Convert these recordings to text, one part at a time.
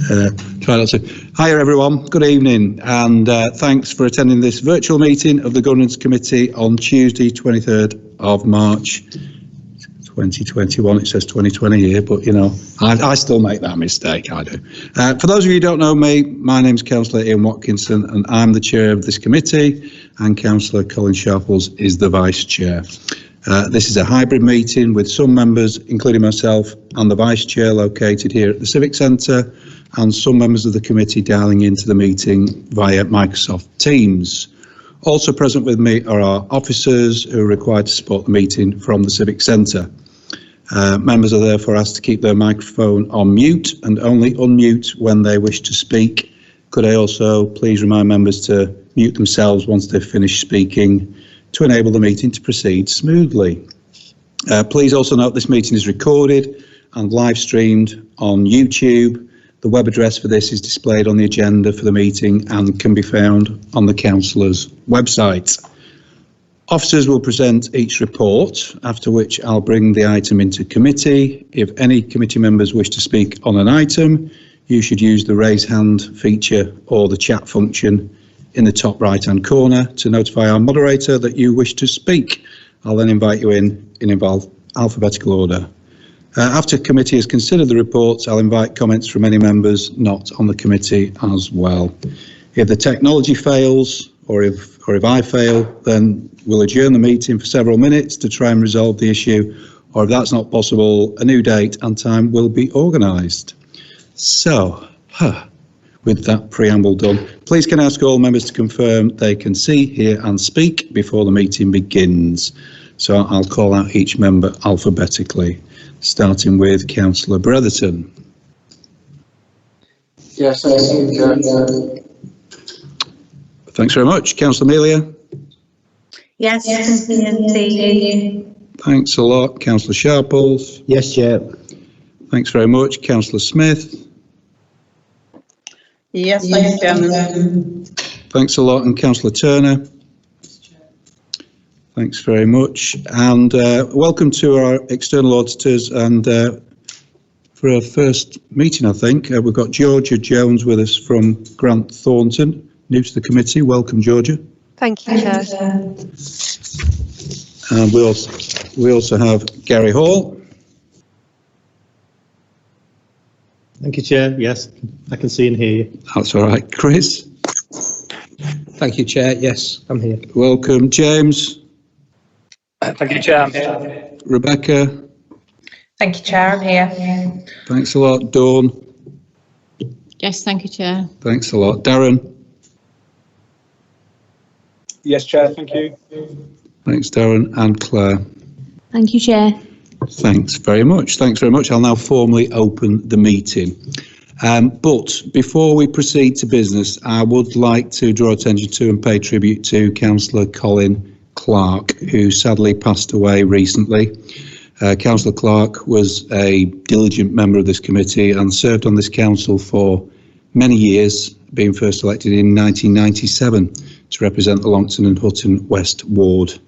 Try not to. Hiya everyone, good evening, and thanks for attending this virtual meeting of the Governance Committee on Tuesday 23rd of March 2021. It says 2020 here, but you know, I still make that mistake, I do. For those of you who don't know me, my name's Councillor Ian Watkinson and I'm the chair of this committee, and Councillor Colin Sharples is the vice chair. This is a hybrid meeting with some members, including myself and the vice chair, located here at the Civic Centre, and some members of the committee dialing into the meeting via Microsoft Teams. Also present with me are our officers who are required to support the meeting from the Civic Centre. Members are therefore asked to keep their microphone on mute and only unmute when they wish to speak. Could I also please remind members to mute themselves once they've finished speaking to enable the meeting to proceed smoothly. Please also note this meeting is recorded and live streamed on YouTube. The web address for this is displayed on the agenda for the meeting and can be found on the Councillor's website. Officers will present each report, after which I'll bring the item into committee. If any committee members wish to speak on an item, you should use the raise hand feature or the chat function in the top right hand corner to notify our moderator that you wish to speak. I'll then invite you in alphabetical order. After committee has considered the reports, I'll invite comments from any members not on the committee as well. If the technology fails, or if I fail, then we'll adjourn the meeting for several minutes to try and resolve the issue, or if that's not possible, a new date and time will be organised. So, with that preamble done, please can I ask all members to confirm they can see, hear and speak before the meeting begins. So I'll call out each member alphabetically, starting with Councillor Bretherton. Yes, thank you. Thanks very much. Councillor Amelia? Yes, see. Thanks a lot. Councillor Sharples? Yes, Chair. Thanks very much. Councillor Smith? Yes, thank you, Chairman. Thanks a lot. And Councillor Turner? Thanks very much. And welcome to our external auditors. And for our first meeting, I think, we've got Georgia Jones with us from Grant Thornton, new to the committee. Welcome, Georgia. Thank you, Chair. And we also have Gary Hall. Thank you, Chair. Yes, I can see and hear you. That's all right. Chris. Thank you, Chair. Yes, I'm here. Welcome, James. Thank you, Chair. I'm here. Rebecca. Thank you, Chair. I'm here. Thanks a lot. Dawn. Yes, thank you, Chair. Thanks a lot. Darren. Yes, Chair. Thank you. Thanks, Darren. And Claire. Thank you, Chair. Thanks very much. Thanks very much. I'll now formally open the meeting. But before we proceed to business, I would like to draw attention to and pay tribute to Councillor Colin Clark, who sadly passed away recently. Councillor Clark was a diligent member of this committee and served on this council for many years, being first elected in 1997 to represent the Longton and Hutton West Ward.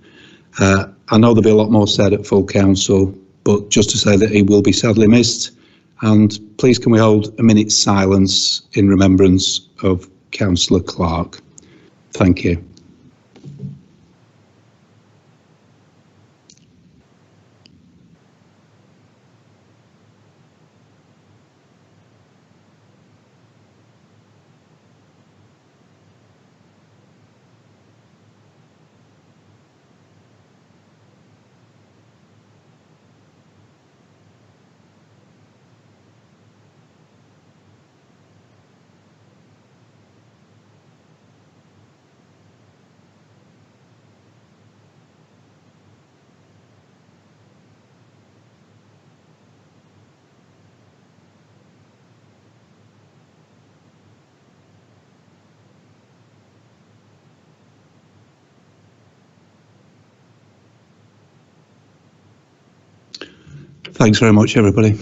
I know there'll be a lot more said at full council, but just to say that he will be sadly missed. And please can we hold a minute's silence in remembrance of Councillor Clark. Thank you. Thanks very much, everybody.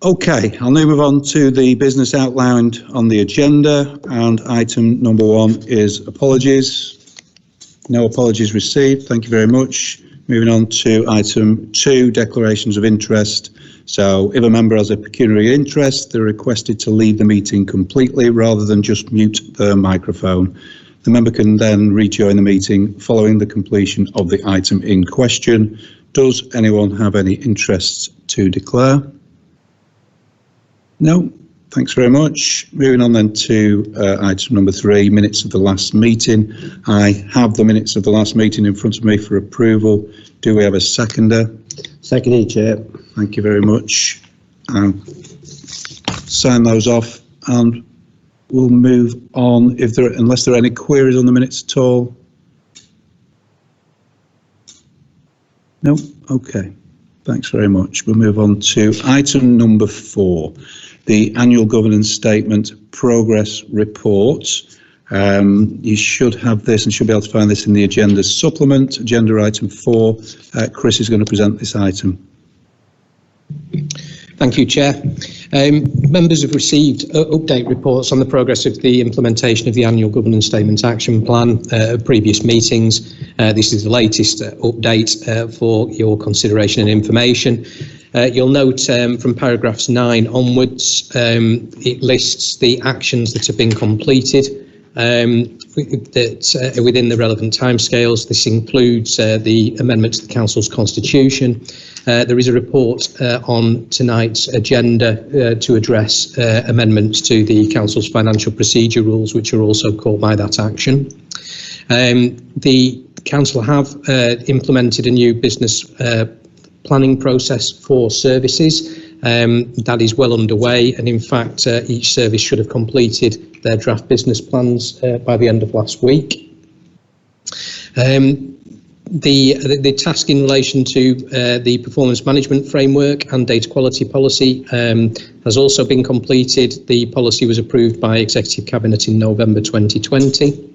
Okay, I'll now move on to the business outlined on the agenda, and item number 1 is apologies. No apologies received. Thank you very much. Moving on to item 2, declarations of interest. So if a member has a pecuniary interest, they're requested to leave the meeting completely rather than just mute their microphone. The member can then rejoin the meeting following the completion of the item in question. Does anyone have any interests to declare? No. Thanks very much. Moving on then to item number 3, minutes of the last meeting. I have the minutes of the last meeting in front of me for approval. Do we have a seconder? Seconded, Chair. Thank you very much. Sign those off and we'll move on unless there are any queries on the minutes at all. No? Okay. Thanks very much. We'll move on to item number 4, the annual governance statement progress report. You should have this and should be able to find this in the agenda supplement, agenda item 4. Chris is going to present this item. Thank you, Chair. Members have received update reports on the progress of the implementation of the annual governance statement action plan at previous meetings. This is the latest update for your consideration and information. You'll note from paragraphs 9 onwards, it lists the actions that have been completed that within the relevant timescales. This includes the amendment to the Council's constitution. There is a report on tonight's agenda to address amendments to the Council's financial procedure rules, which are also caught by that action. The Council have implemented a new business planning process for services. That is well underway, and in fact each service should have completed their draft business plans by the end of last week. The task in relation to the performance management framework and data quality policy has also been completed. The policy was approved by Executive Cabinet in November 2020.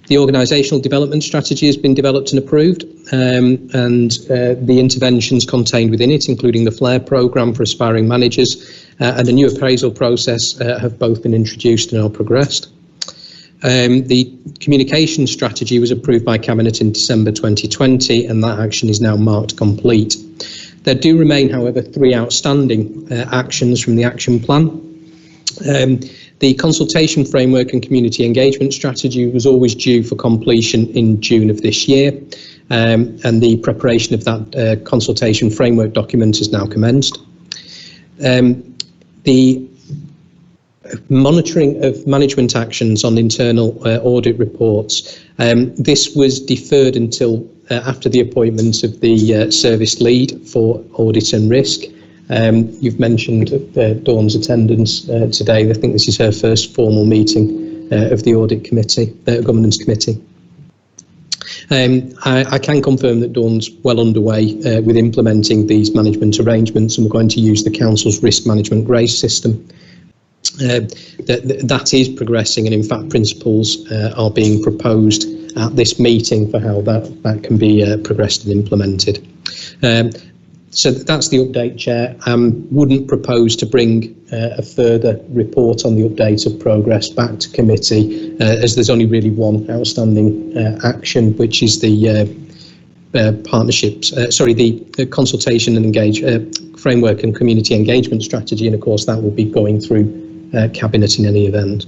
The organisational development strategy has been developed and approved, and the interventions contained within it, including the FLARE programme for aspiring managers and a new appraisal process, have both been introduced and are progressed. The communication strategy was approved by Cabinet in December 2020, and that action is now marked complete. There do remain, however, 3 outstanding actions from the action plan. The consultation framework and community engagement strategy was always due for completion in June of this year, and the preparation of that consultation framework document has now commenced. The monitoring of management actions on internal audit reports, this was deferred until after the appointment of the service lead for audit and risk. You've mentioned Dawn's attendance today. I think this is her first formal meeting of the Audit Committee, Governance Committee. I can confirm that Dawn's well underway with implementing these management arrangements, and we're going to use the Council's risk management grace system. That is progressing, and in fact principles are being proposed at this meeting for how that can be progressed and implemented. So that's the update, Chair. Wouldn't propose to bring a further report on the update of progress back to committee, as there's only really one outstanding action, which is the the consultation and framework and community engagement strategy, and of course that will be going through Cabinet in any event.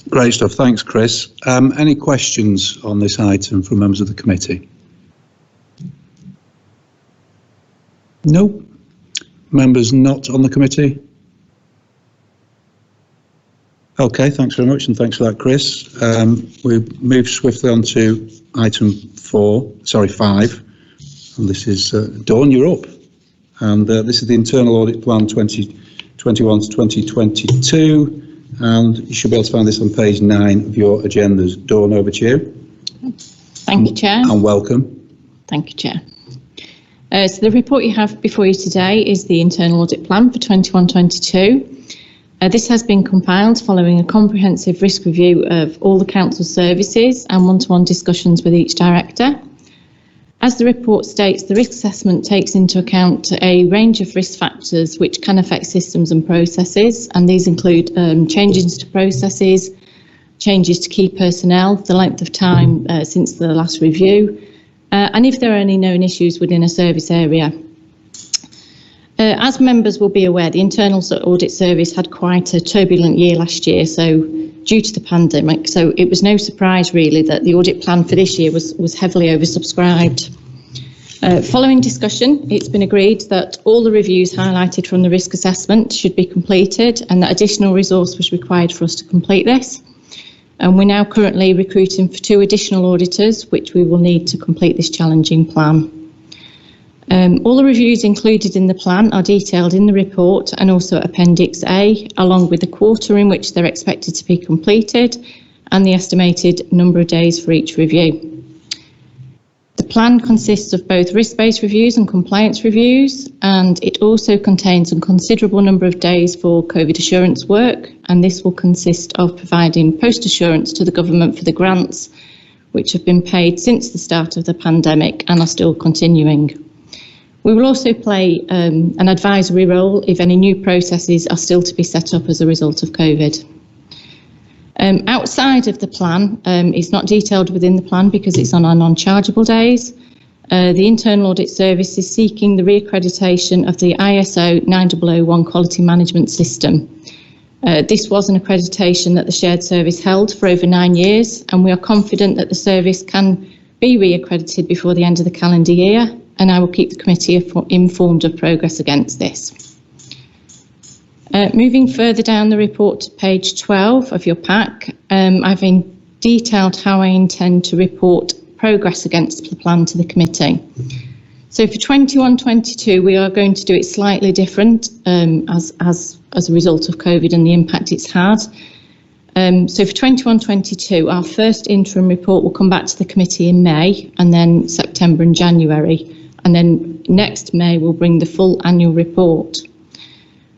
Great stuff. Thanks, Chris. Any questions on this item from members of the committee? No. Members not on the committee? Okay, thanks very much, and thanks for that, Chris. We move swiftly on to item 5, and this is Dawn, you're up. And this is the internal audit plan 2021 to 2022, and you should be able to find this on page 9 of your agendas. Dawn, over to you. Thank you, Chair. And welcome. Thank you, Chair. So the report you have before you today is the internal audit plan for 21-22. This has been compiled following a comprehensive risk review of all the council services and one-to-one discussions with each director. As the report states, the risk assessment takes into account a range of risk factors which can affect systems and processes, and these include changes to processes, changes to key personnel, the length of time since the last review, and if there are any known issues within a service area. As members will be aware, the Internal Audit Service had quite a turbulent year last year, so due to the pandemic, so it was no surprise really that the audit plan for this year was heavily oversubscribed. Following discussion, it's been agreed that all the reviews highlighted from the risk assessment should be completed and that additional resource was required for us to complete this. And we're now currently recruiting for 2 additional auditors, which we will need to complete this challenging plan. All the reviews included in the plan are detailed in the report and also Appendix A, along with the quarter in which they're expected to be completed and the estimated number of days for each review. The plan consists of both risk-based reviews and compliance reviews, and it also contains a considerable number of days for COVID assurance work, and this will consist of providing post-assurance to the government for the grants which have been paid since the start of the pandemic and are still continuing. We will also play an advisory role if any new processes are still to be set up as a result of COVID. Outside of the plan, it's not detailed within the plan because it's on our non-chargeable days. The Internal Audit Service is seeking the reaccreditation of the ISO 9001 Quality Management System. This was an accreditation that the shared service held for over 9 years, and we are confident that the service can be reaccredited before the end of the calendar year, and I will keep the committee informed of progress against this. Moving further down the report to page 12 of your pack, I've detailed how I intend to report progress against the plan to the committee. So for 21-22, we are going to do it slightly different as a result of COVID and the impact it's had. So for 21-22, our first interim report will come back to the committee in May, and then September and January. And then next May, we'll bring the full annual report.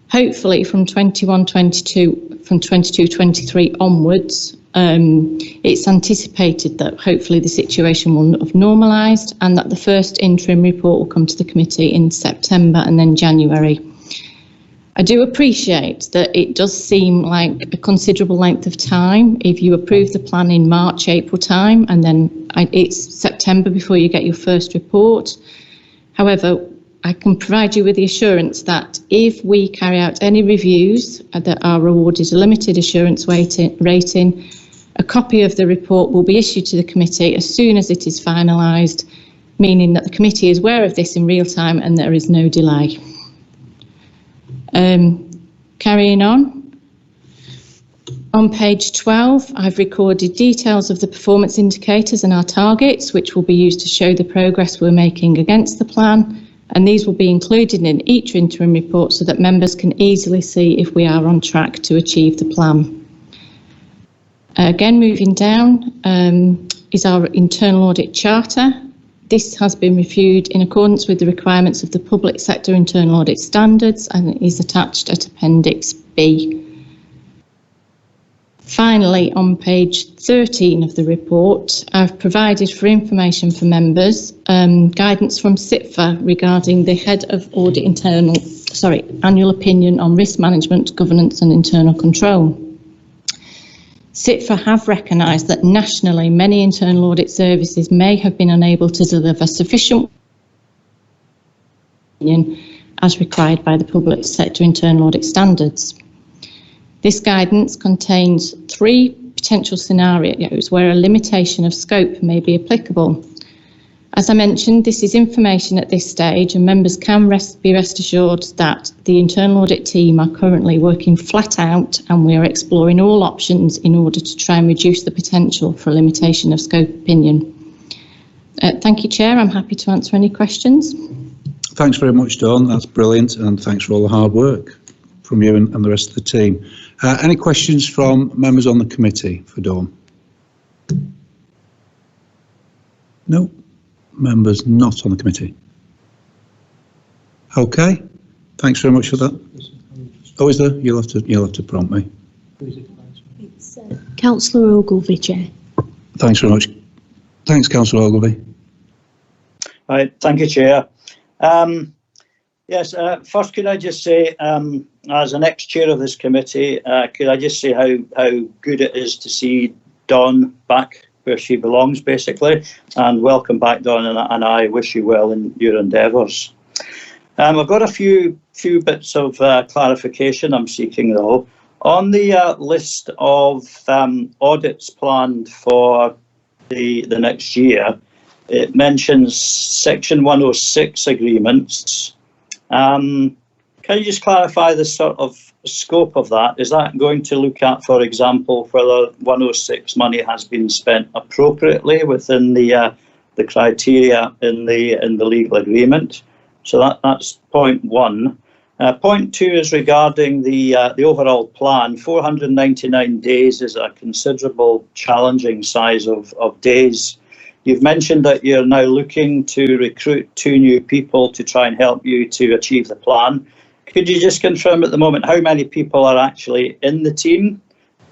Hopefully from 21-22, from 22-23 onwards, it's anticipated that hopefully the situation will have normalised and that the first interim report will come to the committee in September and then January. I do appreciate that it does seem like a considerable length of time if you approve the plan in March, April time, and then it's September before you get your first report. However, I can provide you with the assurance that if we carry out any reviews that are awarded a limited assurance rating, a copy of the report will be issued to the committee as soon as it is finalised, meaning that the committee is aware of this in real time and there is no delay. Carrying on page 12, I've recorded details of the performance indicators and our targets, which will be used to show the progress we're making against the plan. And these will be included in each interim report so that members can easily see if we are on track to achieve the plan. Again, moving down is our Internal Audit Charter. This has been reviewed in accordance with the requirements of the Public Sector Internal Audit Standards and is attached at Appendix B. Finally, on page 13 of the report, I've provided for information for members guidance from CITFA regarding the Head of Audit Annual Opinion on Risk Management, Governance and Internal Control. CITFA have recognised that nationally many internal audit services may have been unable to deliver sufficient opinion as required by the Public Sector Internal Audit Standards. This guidance contains 3 potential scenarios where a limitation of scope may be applicable. As I mentioned, this is information at this stage and members can be rest assured that the internal audit team are currently working flat out and we are exploring all options in order to try and reduce the potential for a limitation of scope opinion. Thank you, Chair. I'm happy to answer any questions. Thanks very much, Dawn. That's brilliant, and thanks for all the hard work from you and the rest of the team. Any questions from members on the committee for Dawn? No. Members not on the committee. Okay, thanks very much for that. Oh, is there? You'll have to prompt me. It's Councillor Ogilvie, Chair. Thanks very much. Thanks, Councillor Ogilvie. Right, thank you, Chair. Yes, first could I just say, as an ex-chair of this committee, could I just say how good it is to see Dawn back where she belongs, basically, and welcome back, Dawn, and I wish you well in your endeavours. I've got a few bits of clarification I'm seeking though. On the list of audits planned for the next year, it mentions Section 106 agreements. Can you just clarify the sort of scope of that? Is that going to look at, for example, whether 106 money has been spent appropriately within the criteria in the legal agreement? So that's point one. Point two is regarding the overall plan. 499 days is a considerable challenging size of days. You've mentioned that you're now looking to recruit 2 new people to try and help you to achieve the plan. Could you just confirm at the moment how many people are actually in the team?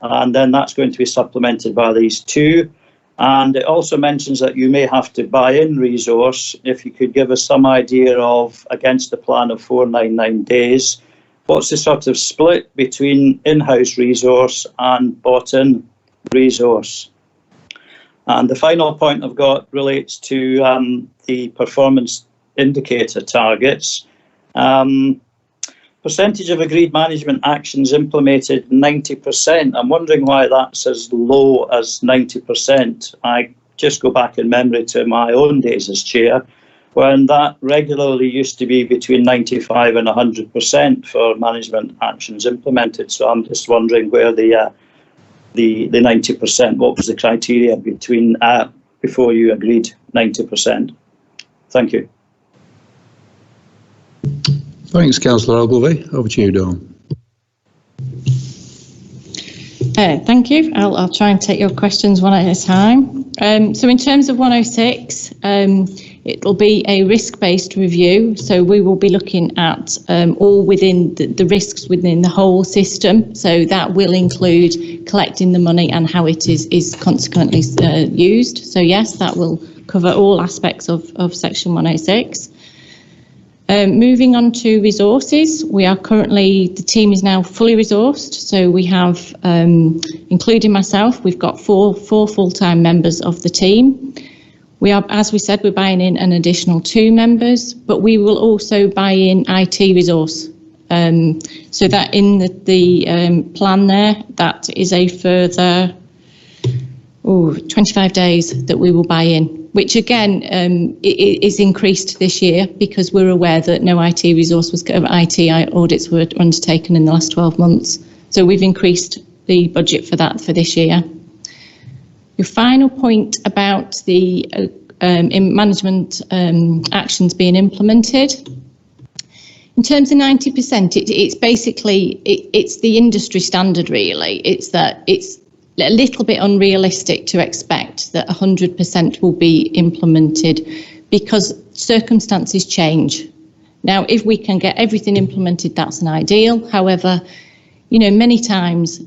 And then that's going to be supplemented by these 2. And it also mentions that you may have to buy in resource. If you could give us some idea of, against the plan of 499 days, what's the sort of split between in-house resource and bought-in resource? And the final point I've got relates to the performance indicator targets. Percentage of agreed management actions implemented 90%. I'm wondering why that's as low as 90%. I just go back in memory to my own days as chair, when that regularly used to be between 95 and 100% for management actions implemented. So I'm just wondering where the 90%, what was the criteria between before you agreed 90%? Thank you. Thanks, Councillor Ogilvie. Over to you, Dawn. Thank you. I'll try and take your questions one at a time. So in terms of 106, it will be a risk-based review. So we will be looking at all within the risks within the whole system. So that will include collecting the money and how it is consequently used. So yes, that will cover all aspects of Section 106. Moving on to resources, the team is now fully resourced. So we have, including myself, we've got four full-time members of the team. We are, as we said, we're buying in an additional 2 members, but we will also buy in IT resource. So that in the plan there, that is a further 25 days that we will buy in, which again is increased this year because we're aware that no IT audits were undertaken in the last 12 months. So we've increased the budget for that for this year. Your final point about the management actions being implemented. In terms of 90%, it's basically, it's the industry standard really. It's that it's a little bit unrealistic to expect that 100% will be implemented because circumstances change. Now, if we can get everything implemented, that's an ideal. However, you know, many times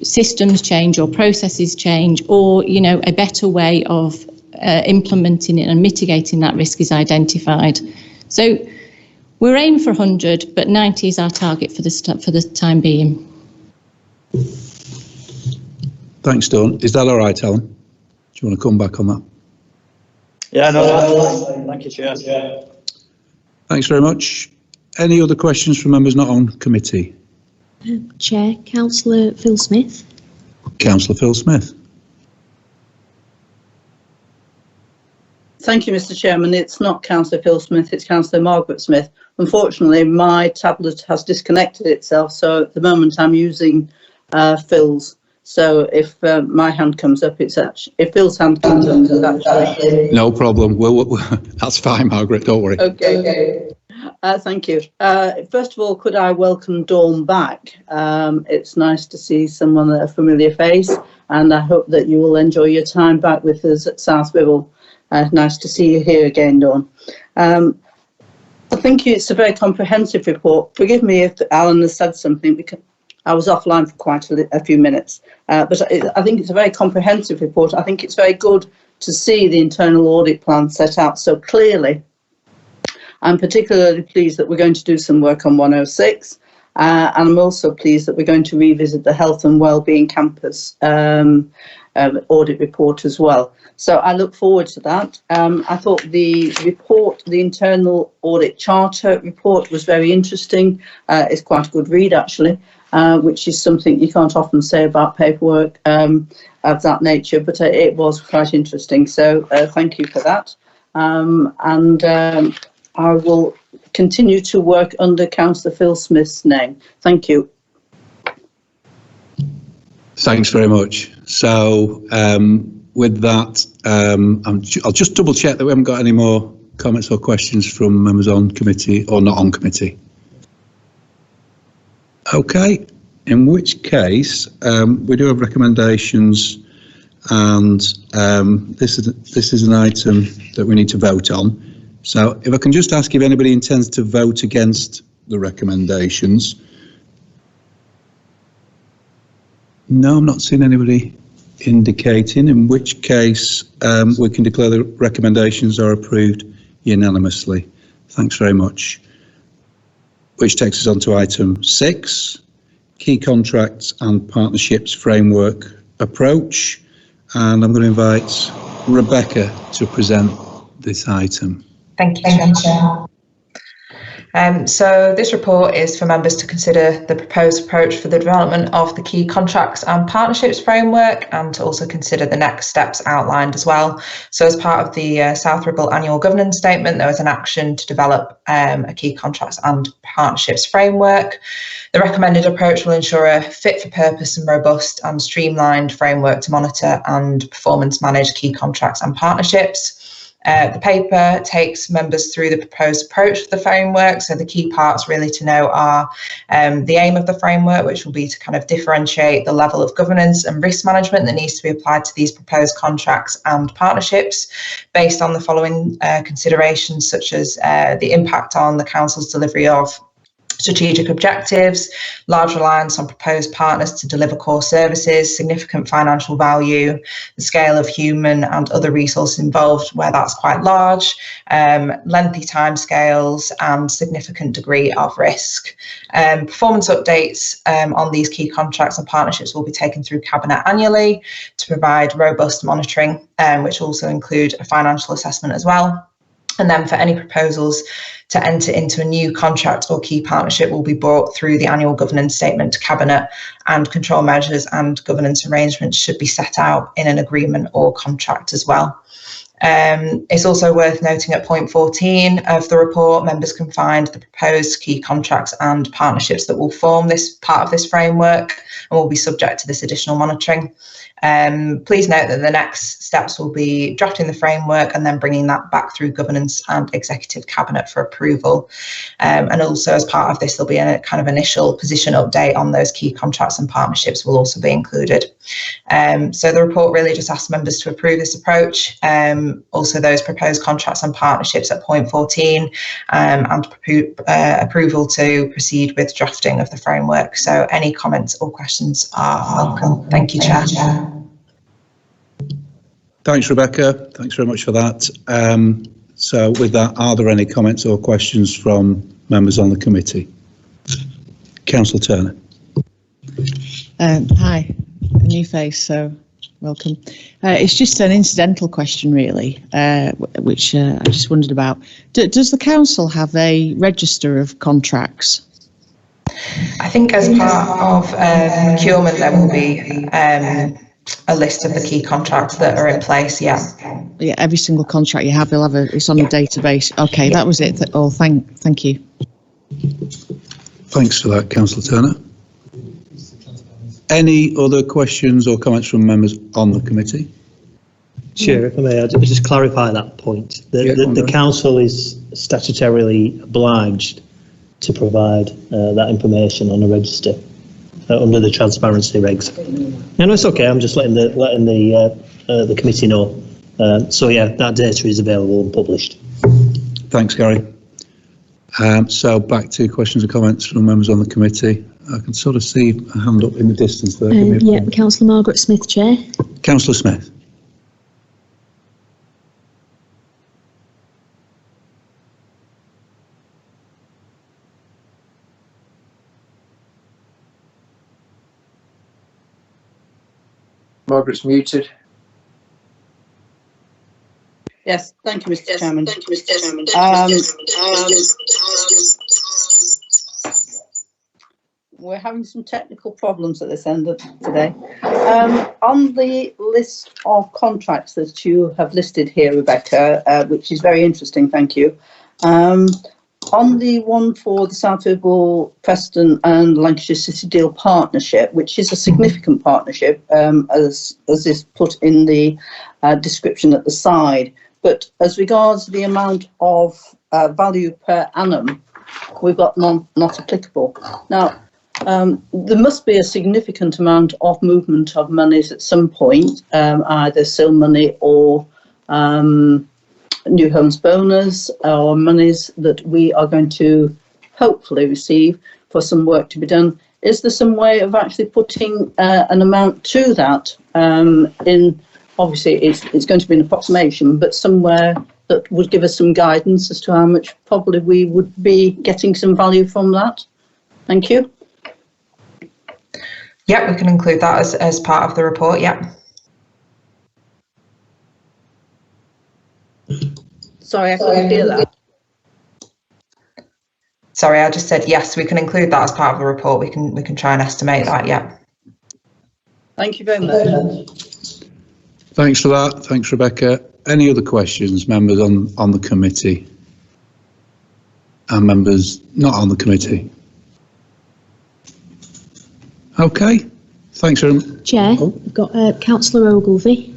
systems change or processes change, or, you know, a better way of implementing it and mitigating that risk is identified. So we're aiming for 100, but 90 is our target for the time being. Thanks, Dawn. Is that all right, Alan? Do you want to come back on that? Yeah, no, that's fine. Thank you, Chair. Thanks very much. Any other questions from members not on committee? Chair, Councillor Phil Smith. Councillor Phil Smith. Thank you, Mr. Chairman. It's not Councillor Phil Smith, it's Councillor Margaret Smith. Unfortunately, my tablet has disconnected itself, so at the moment I'm using Phil's. So if my hand comes up, it's actually, if Phil's hand comes up, it's actually... No problem. That's fine, Margaret, don't worry. Okay. Thank you. First of all, could I welcome Dawn back? It's nice to see someone, a familiar face, and I hope that you will enjoy your time back with us at South Whittle. Nice to see you here again, Dawn. I think it's a very comprehensive report. Forgive me if Alan has said something, because I was offline for quite a few minutes, but I think it's a very comprehensive report. I think it's very good to see the internal audit plan set out so clearly. I'm particularly pleased that we're going to do some work on 106, and I'm also pleased that we're going to revisit the health and wellbeing campus audit report as well. So I look forward to that. I thought the report, the Internal Audit Charter report, was very interesting. It's quite a good read, actually, which is something you can't often say about paperwork of that nature, but it was quite interesting. So thank you for that. I will continue to work under Councillor Phil Smith's name. Thank you. Thanks very much. So with that, I'll just double check that we haven't got any more comments or questions from members on committee or not on committee. Okay, in which case we do have recommendations, and this is an item that we need to vote on. So if I can just ask if anybody intends to vote against the recommendations. No, I'm not seeing anybody indicating, in which case we can declare the recommendations are approved unanimously. Thanks very much. Which takes us on to item 6, key contracts and partnerships framework approach. And I'm going to invite Rebecca to present this item. Thank you, Chair. So this report is for members to consider the proposed approach for the development of the key contracts and partnerships framework, and to also consider the next steps outlined as well. So as part of the South Ribble annual governance statement, there was an action to develop a key contracts and partnerships framework. The recommended approach will ensure a fit for purpose and robust and streamlined framework to monitor and performance manage key contracts and partnerships. The paper takes members through the proposed approach to the framework. So the key parts really to know are the aim of the framework, which will be to kind of differentiate the level of governance and risk management that needs to be applied to these proposed contracts and partnerships based on the following considerations, such as the impact on the council's delivery of strategic objectives, large reliance on proposed partners to deliver core services, significant financial value, the scale of human and other resources involved where that's quite large, lengthy timescales and significant degree of risk. Performance updates on these key contracts and partnerships will be taken through Cabinet annually to provide robust monitoring, which also include a financial assessment as well. And then for any proposals to enter into a new contract or key partnership will be brought through the annual governance statement to Cabinet, and control measures and governance arrangements should be set out in an agreement or contract as well. It's also worth noting at point 14 of the report, members can find the proposed key contracts and partnerships that will form this part of this framework and will be subject to this additional monitoring. Please note that the next steps will be drafting the framework and then bringing that back through governance and executive cabinet for approval. And also as part of this, there'll be a kind of initial position update on those key contracts and partnerships will also be included. So the report really just asks members to approve this approach. Also those proposed contracts and partnerships at point 14 and approval to proceed with drafting of the framework. So any comments or questions are welcome. Thank you, Chair. Thanks, Rebecca. Thanks very much for that. So with that, are there any comments or questions from members on the committee? Councillor Turner. Hi, a new face, so welcome. It's just an incidental question, really, which I just wondered about. Does the council have a register of contracts? I think as part of procurement, there will be a list of the key contracts that are in place. Yeah. Yeah, every single contract you have, it's on a database. Okay, that was it. Thank you. Thanks for that, Councillor Turner. Any other questions or comments from members on the committee? Chair, if I may, I'll just clarify that point. The council is statutorily obliged to provide that information on a register under the transparency regs. No, it's okay. I'm just letting the committee know. So yeah, that data is available and published. Thanks, Gary. So back to questions and comments from members on the committee. I can sort of see a hand up in the distance there. Yeah, Councillor Margaret Smith, Chair. Councillor Smith. Margaret's muted. Yes, thank you, Mr. Chairman. We're having some technical problems at this end of today. On the list of contracts that you have listed here, Rebecca, which is very interesting, thank you. On the one for the South Ogle, Preston and Lancashire City Deal partnership, which is a significant partnership, as is put in the description at the side. But as regards the amount of value per annum, we've got not applicable. Now, there must be a significant amount of movement of monies at some point, either SIL money or New Homes Bonus, or monies that we are going to hopefully receive for some work to be done. Is there some way of actually putting an amount to that in? Obviously, it's going to be an approximation, but somewhere that would give us some guidance as to how much probably we would be getting some value from that. Thank you. Yeah, we can include that as part of the report, yeah. Sorry, I couldn't hear that. Sorry, I just said yes, we can include that as part of the report. We can try and estimate that, yeah. Thank you very much. Thanks for that. Thanks, Rebecca. Any other questions, members on the committee? And members not on the committee? Okay. Thanks very much. Chair, I've got Councillor Ogilvie.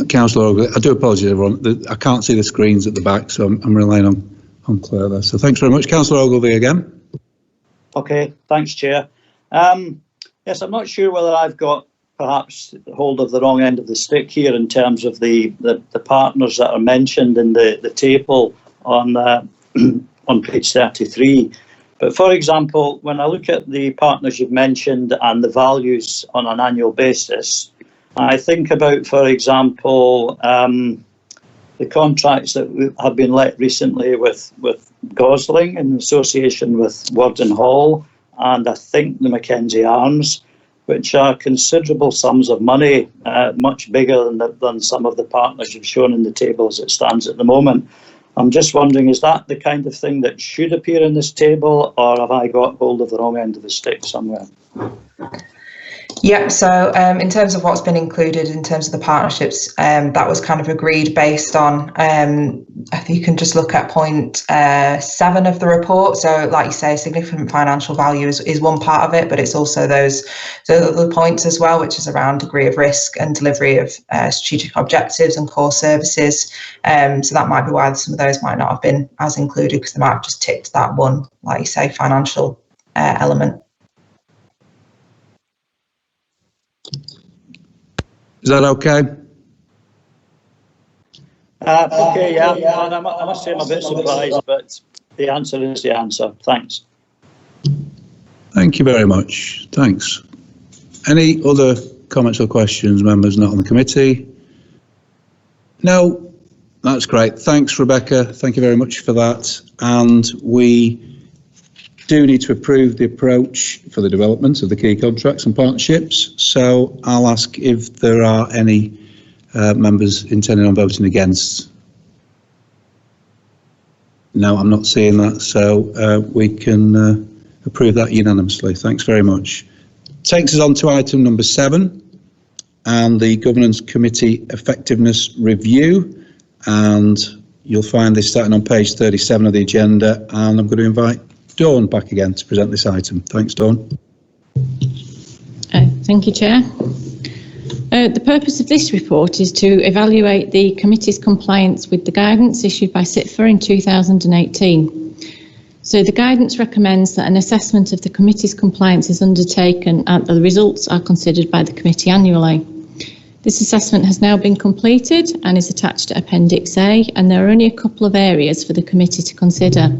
Councillor Ogilvie, I do apologise, everyone. I can't see the screens at the back, so I'm relying on Claire there. So thanks very much. Councillor Ogilvie again. Okay, thanks, Chair. Yes, I'm not sure whether I've got perhaps hold of the wrong end of the stick here in terms of the partners that are mentioned in the table on on page 33. But for example, when I look at the partners you've mentioned and the values on an annual basis, I think about, for example, the contracts that have been let recently with Gosling in association with Worden Hall, and I think the Mackenzie Arms, which are considerable sums of money, much bigger than some of the partners you've shown in the table as it stands at the moment. I'm just wondering, is that the kind of thing that should appear in this table, or have I got hold of the wrong end of the stick somewhere? Yeah, so in terms of what's been included in terms of the partnerships, that was kind of agreed based on, I think you can just look at point 7 of the report. So like you say, significant financial value is one part of it, but it's also those other points as well, which is around degree of risk and delivery of strategic objectives and core services. So that might be why some of those might not have been as included, because they might have just ticked that one, like you say, financial element. Is that okay? Okay, yeah. And I must say I'm a bit surprised, but the answer is the answer. Thanks. Thank you very much. Thanks. Any other comments or questions, members not on the committee? No, that's great. Thanks, Rebecca. Thank you very much for that. And we do need to approve the approach for the development of the key contracts and partnerships. So I'll ask if there are any members intending on voting against. No, I'm not seeing that. So we can approve that unanimously. Thanks very much. Takes us on to item number 7 and the Governance Committee Effectiveness Review. And you'll find this starting on page 37 of the agenda. And I'm going to invite Dawn back again to present this item. Thanks, Dawn. Thank you, Chair. The purpose of this report is to evaluate the committee's compliance with the guidance issued by CITFA in 2018. So the guidance recommends that an assessment of the committee's compliance is undertaken and the results are considered by the committee annually. This assessment has now been completed and is attached to Appendix A, and there are only a couple of areas for the committee to consider.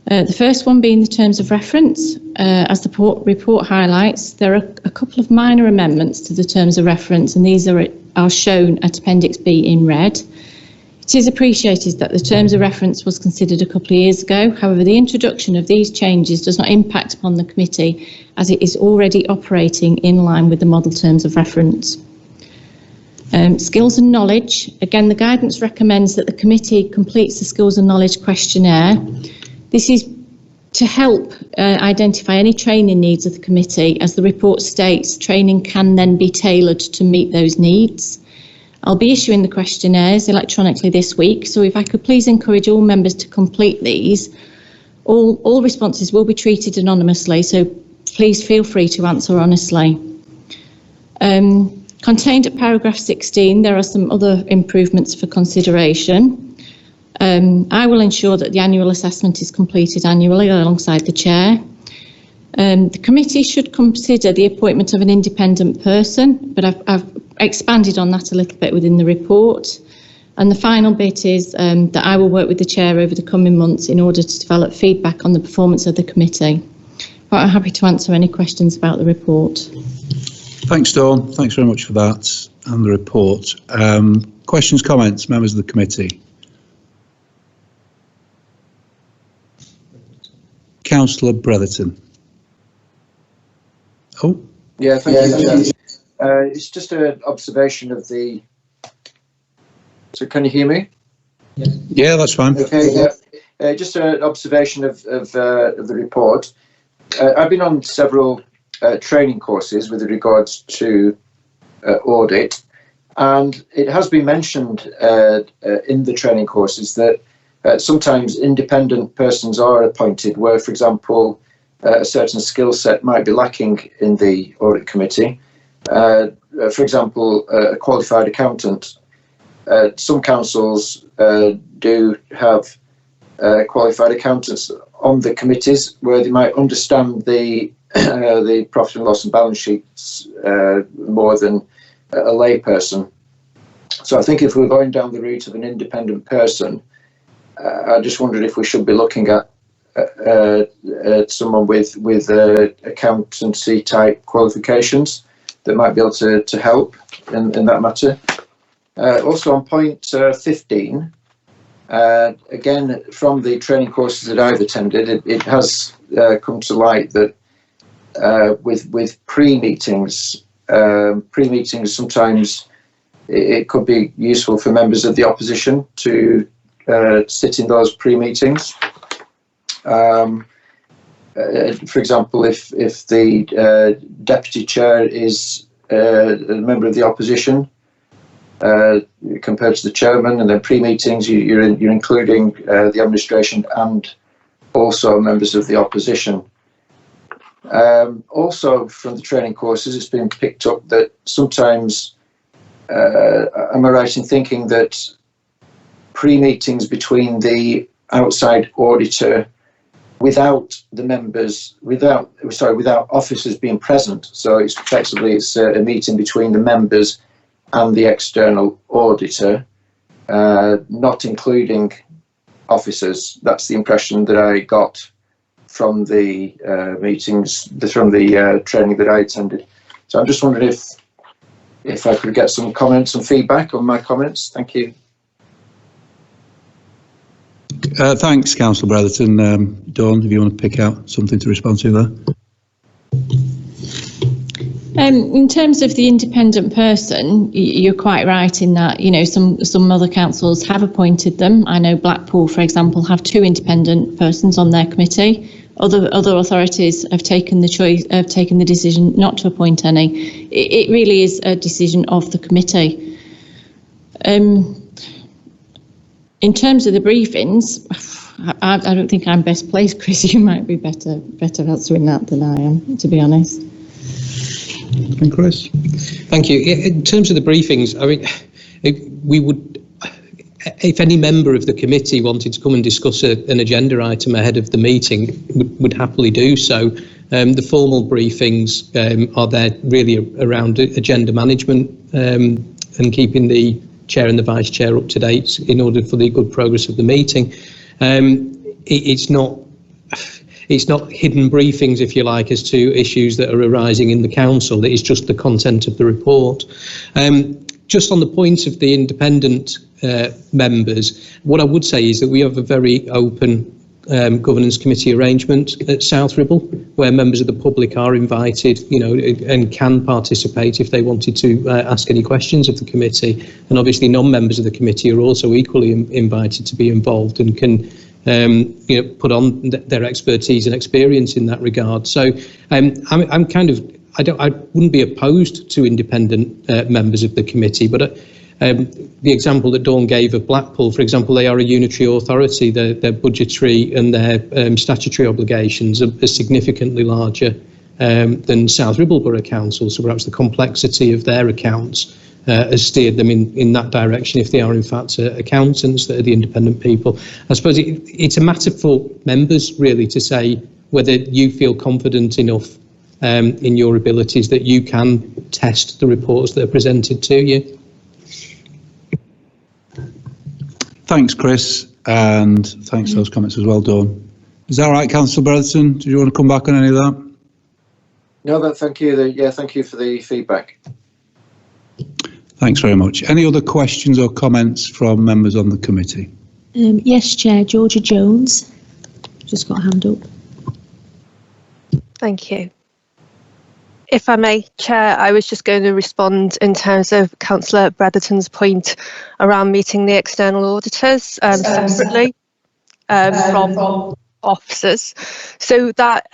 The first one being the terms of reference. As the report highlights, there are a couple of minor amendments to the terms of reference, and these are shown at Appendix B in red. It is appreciated that the terms of reference was considered a couple of years ago. However, the introduction of these changes does not impact upon the committee as it is already operating in line with the model terms of reference. Skills and knowledge. Again, the guidance recommends that the committee completes the skills and knowledge questionnaire. This is to help identify any training needs of the committee. As the report states, training can then be tailored to meet those needs. I'll be issuing the questionnaires electronically this week, so if I could please encourage all members to complete these. All responses will be treated anonymously, so please feel free to answer honestly. Contained at paragraph 16, there are some other improvements for consideration. I will ensure that the annual assessment is completed annually alongside the chair. The committee should consider the appointment of an independent person, but I've expanded on that a little bit within the report. And the final bit is that I will work with the chair over the coming months in order to develop feedback on the performance of the committee. But I'm happy to answer any questions about the report. Thanks, Dawn. Thanks very much for that and the report. Questions, comments, members of the committee? Councillor Bretherton. Oh. Yeah, thank you. It's just an observation of the. So, can you hear me? Yeah, that's fine. Okay. Yeah. Just an observation of the report. I've been on several training courses with regards to audit, and it has been mentioned in the training courses that sometimes independent persons are appointed where, for example, a certain skill set might be lacking in the audit committee. For example, a qualified accountant. Some councils do have qualified accountants on the committees where they might understand the profit and loss and balance sheets more than a lay person. So I think if we're going down the route of an independent person, I just wondered if we should be looking at someone with accountancy type qualifications that might be able to help in that matter. Also on point 15, again, from the training courses that I've attended, it has come to light that with pre-meetings sometimes it could be useful for members of the opposition to sit in those pre-meetings. For example, if the deputy chair is a member of the opposition compared to the chairman, and then pre-meetings you're including the administration and also members of the opposition. Also from the training courses, it's been picked up that sometimes, am I right in thinking that pre-meetings between the outside auditor without the members, without officers being present, so it's effectively a meeting between the members and the external auditor, not including officers. That's the impression that I got from the meetings, from the training that I attended. So I'm just wondering if I could get some comments and feedback on my comments. Thank you. Thanks, Councillor Bretherton. Dawn, if you want to pick out something to respond to there. In terms of the independent person, you're quite right in that, you know, some other councils have appointed them. I know Blackpool, for example, have 2 independent persons on their committee. Other authorities have taken the decision not to appoint any. It really is a decision of the committee. In terms of the briefings, I don't think I'm best placed, Chris. You might be better answering that than I am, to be honest. And Chris? Thank you. In terms of the briefings, I mean, we would, if any member of the committee wanted to come and discuss an agenda item ahead of the meeting, would happily do so. The formal briefings are there really around agenda management and keeping the chair and the vice chair up to date in order for the good progress of the meeting. It's not hidden briefings, if you like, as to issues that are arising in the council. It is just the content of the report. Just on the point of the independent members. What I would say is that we have a very open governance committee arrangement at South Ribble, where members of the public are invited, and can participate if they wanted to ask any questions of the committee. And obviously, non-members of the committee are also equally invited to be involved and can, put on their expertise and experience in that regard. So, I wouldn't be opposed to independent members of the committee, but. The example that Dawn gave of Blackpool, for example, they are a unitary authority. Their budgetary and their statutory obligations are significantly larger than South Ribble Borough Council, so perhaps the complexity of their accounts has steered them in that direction if they are in fact accountants that are the independent people. I suppose it's a matter for members really to say whether you feel confident enough in your abilities that you can test the reports that are presented to you. Thanks, Chris, and thanks for those comments as well, Dawn. Is that all right, Councillor Brotherton? Did you want to come back on any of that? No, thank you. Thank you for the feedback. Thanks very much. Any other questions or comments from members on the committee? Yes, Chair. Georgia Jones. Just got a hand up. Thank you. If I may, Chair, I was just going to respond in terms of Councillor Brotherton's point around meeting the external auditors separately from officers. So that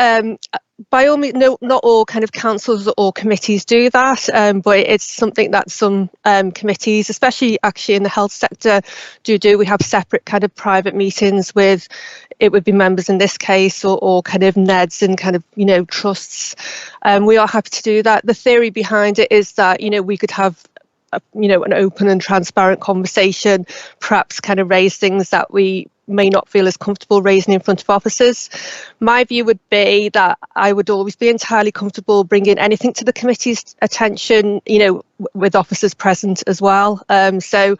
by all means, not all kind of councils or committees do that, but it's something that some committees, especially actually in the health sector, do. We have separate kind of private meetings with, it would be members in this case, or kind of NEDs and kind of, trusts. We are happy to do that. The theory behind it is that, we could have an open and transparent conversation, perhaps kind of raise things that we may not feel as comfortable raising in front of officers. My view would be that I would always be entirely comfortable bringing anything to the committee's attention, with officers present as well. So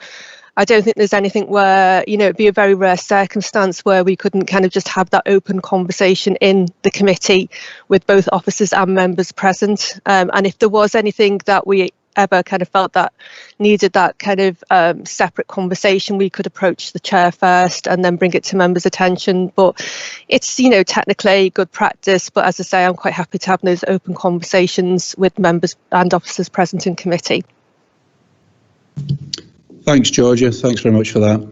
I don't think there's anything where, it'd be a very rare circumstance where we couldn't kind of just have that open conversation in the committee with both officers and members present. And if there was anything that we ever kind of felt that needed that kind of separate conversation, we could approach the chair first and then bring it to members' attention. But it's, technically good practice. But as I say, I'm quite happy to have those open conversations with members and officers present in committee. Thanks, Georgia. Thanks very much for that.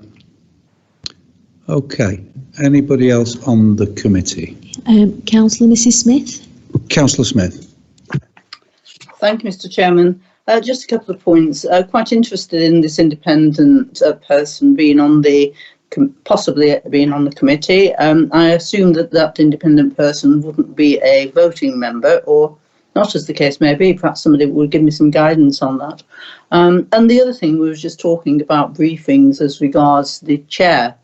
Okay. Anybody else on the committee? Councillor Mrs. Smith. Councillor Smith. Thank you, Mr. Chairman. Just a couple of points. Quite interested in this independent person being on the, possibly being on the committee. I assume that independent person wouldn't be a voting member, or not, as the case may be. Perhaps somebody would give me some guidance on that. And the other thing, we were just talking about briefings as regards the chair.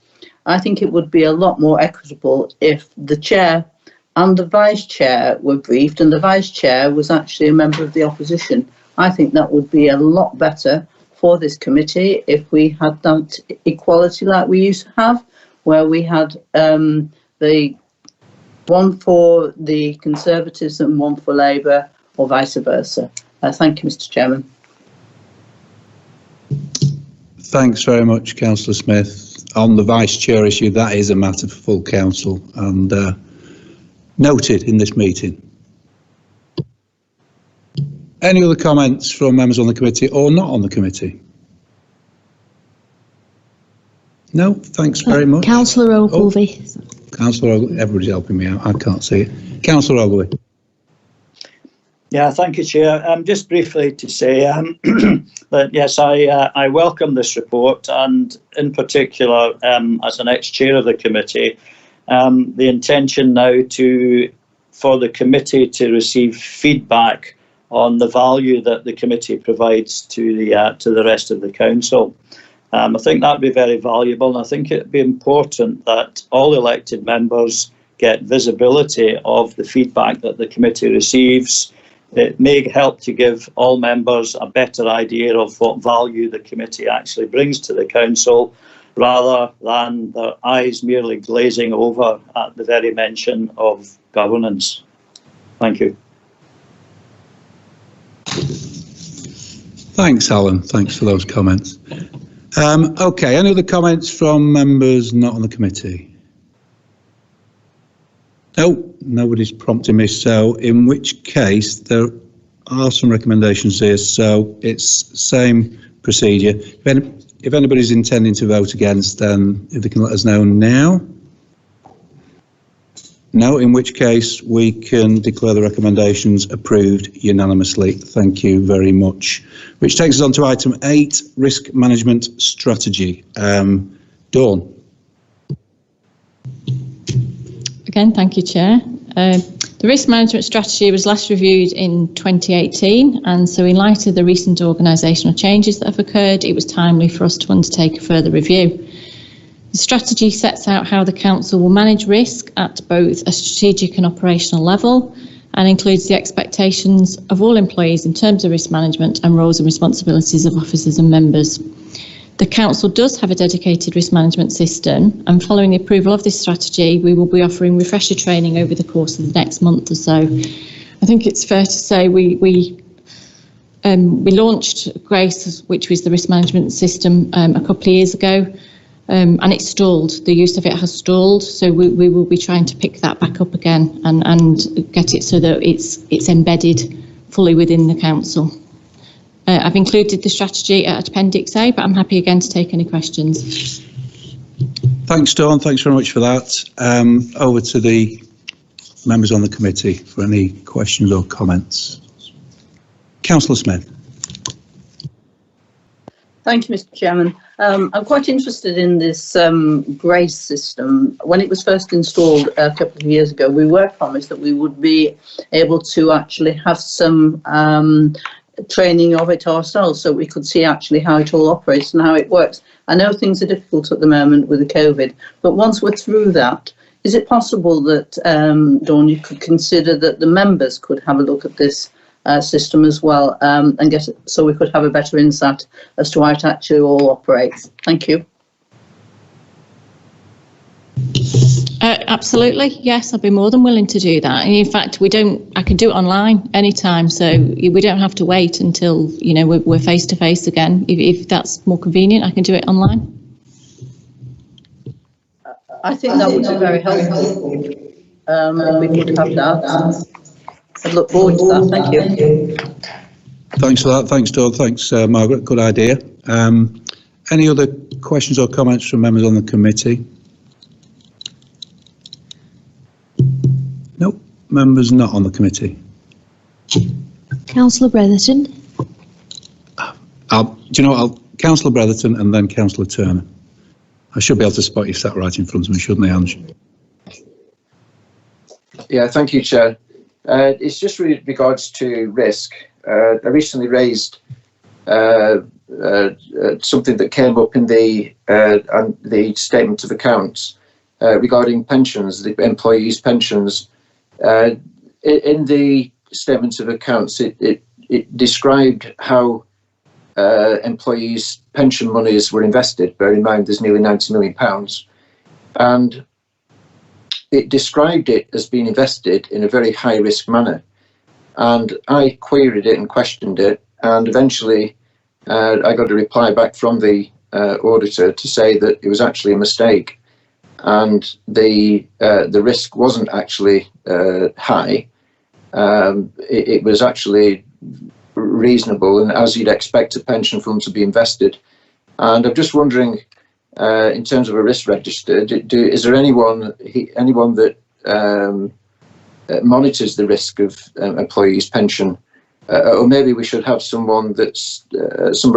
I think it would be a lot more equitable if the chair and the vice chair were briefed, and the vice chair was actually a member of the opposition. I think that would be a lot better for this committee if we had that equality like we used to have, where we had the one for the Conservatives and one for Labour, or vice versa. Thank you, Mr. Chairman. Thanks very much, Councillor Smith. On the vice chair issue, that is a matter for full council and noted in this meeting. Any other comments from members on the committee or not on the committee? No, thanks very much. Councillor Ogilvie. Councillor Ogilvie, everybody's helping me out. I can't see it. Councillor Ogilvie. Yeah, thank you, Chair. Just briefly to say that yes, I welcome this report, and in particular, as an ex-chair of the committee, the intention now for the committee to receive feedback on the value that the committee provides to the rest of the council. I think that'd be very valuable, and I think it'd be important that all elected members get visibility of the feedback that the committee receives. It may help to give all members a better idea of what value the committee actually brings to the council, rather than their eyes merely glazing over at the very mention of governance. Thank you. Thanks, Alan. Thanks for those comments. Okay, any other comments from members not on the committee? No, nobody's prompting me, so in which case there are some recommendations here, so it's same procedure. If anybody's intending to vote against, then if they can let us know now. No, in which case we can declare the recommendations approved unanimously. Thank you very much. Which takes us on to item 8, risk management strategy. Dawn. Again, thank you, Chair. The risk management strategy was last reviewed in 2018, and so in light of the recent organisational changes that have occurred, it was timely for us to undertake a further review. The strategy sets out how the Council will manage risk at both a strategic and operational level, and includes the expectations of all employees in terms of risk management and roles and responsibilities of officers and members. The Council does have a dedicated risk management system, and following the approval of this strategy, we will be offering refresher training over the course of the next month or so. I think it's fair to say we launched GRACE, which was the risk management system, a couple of years ago, and it stalled. The use of it has stalled, so we will be trying to pick that back up again and get it so that it's embedded fully within the Council. I've included the strategy at Appendix A, but I'm happy again to take any questions. Thanks, Dawn. Thanks very much for that. Over to the members on the committee for any questions or comments. Councillor Smith. Thank you, Mr. Chairman. I'm quite interested in this GRACE system. When it was first installed a couple of years ago, we were promised that we would be able to actually have some training of it ourselves, so we could see actually how it all operates and how it works. I know things are difficult at the moment with the COVID, but once we're through that, is it possible that, Dawn, you could consider that the members could have a look at this system as well, and get it, so we could have a better insight as to how it actually all operates? Thank you. Absolutely, yes, I'd be more than willing to do that. And in fact, I can do it online anytime, so we don't have to wait until, you know, we're face to face again. If that's more convenient, I can do it online. I think that would be very helpful. If we could have that. I'd look forward to that. Thank you. Thanks for that. Thanks, Dawn. Thanks, Margaret. Good idea. Any other questions or comments from members on the committee? Nope. Members not on the committee. Councillor Bretherton. Do you know what? Councillor Bretherton and then Councillor Turner. I should be able to spot you sat right in front of me, shouldn't I, Ange? Yeah, thank you, Chair. It's just with regards to risk. I recently raised something that came up in the statement of accounts regarding pensions, the employees' pensions. In the statement of accounts, it described how employees' pension monies were invested. Bear in mind, there's nearly £90 million, and it described it as being invested in a very high-risk manner. And I queried it and questioned it, and eventually I got a reply back from the auditor to say that it was actually a mistake, and the risk wasn't actually high. It was actually reasonable, and as you'd expect a pension fund to be invested. And I'm just wondering, in terms of a risk register, is there anyone that monitors the risk of employees' pension, or maybe we should have someone that's some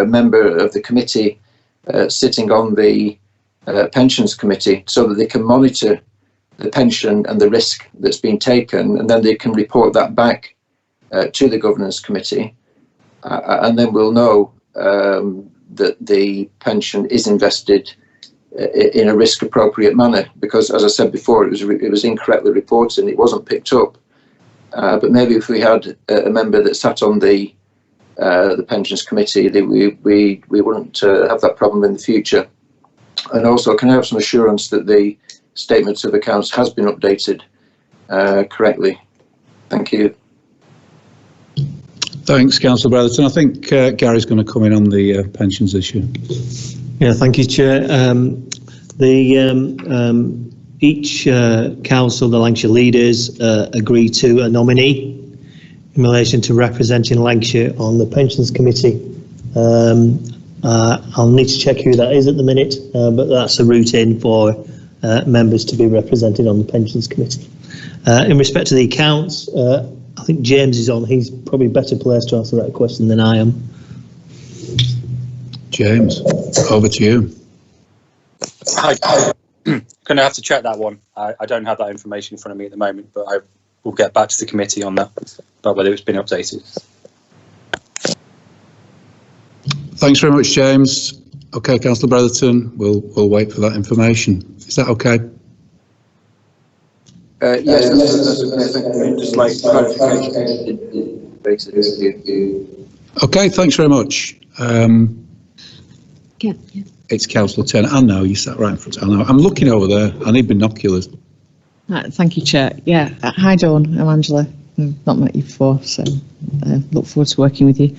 member of the committee sitting on the pensions committee, so that they can monitor the pension and the risk that's been taken, and then they can report that back to the governance committee, and then we'll know that the pension is invested in a risk appropriate manner, because as I said before, it was incorrectly reported and it wasn't picked up. But maybe if we had a member that sat on the pensions committee, we wouldn't have that problem in the future. And also, can I have some assurance that the statement of accounts has been updated correctly? Thank you. Thanks, Councillor Brotherton. I think Gary's going to come in on the pensions issue. Yeah, thank you, Chair. Each council, the Lancashire leaders, agree to a nominee in relation to representing Lancashire on the pensions committee. I'll need to check who that is at the minute, but that's a route in for members to be represented on the pensions committee. In respect to the accounts, I think James is on. He's probably better placed to answer that question than I am. James, over to you. Hi. Going to have to check that one. I don't have that information in front of me at the moment, but I will get back to the committee on that, about whether it's been updated. Thanks very much, James. Okay, Councillor Brotherton, we'll wait for that information. Is that okay? Yes, just like clarification. Okay, thanks very much. Yeah. It's Councillor Turner. I know you sat right in front. I know. I'm looking over there. I need binoculars. Thank you, Chair. Yeah. Hi, Dawn. I'm Angela. I've not met you before, so look forward to working with you.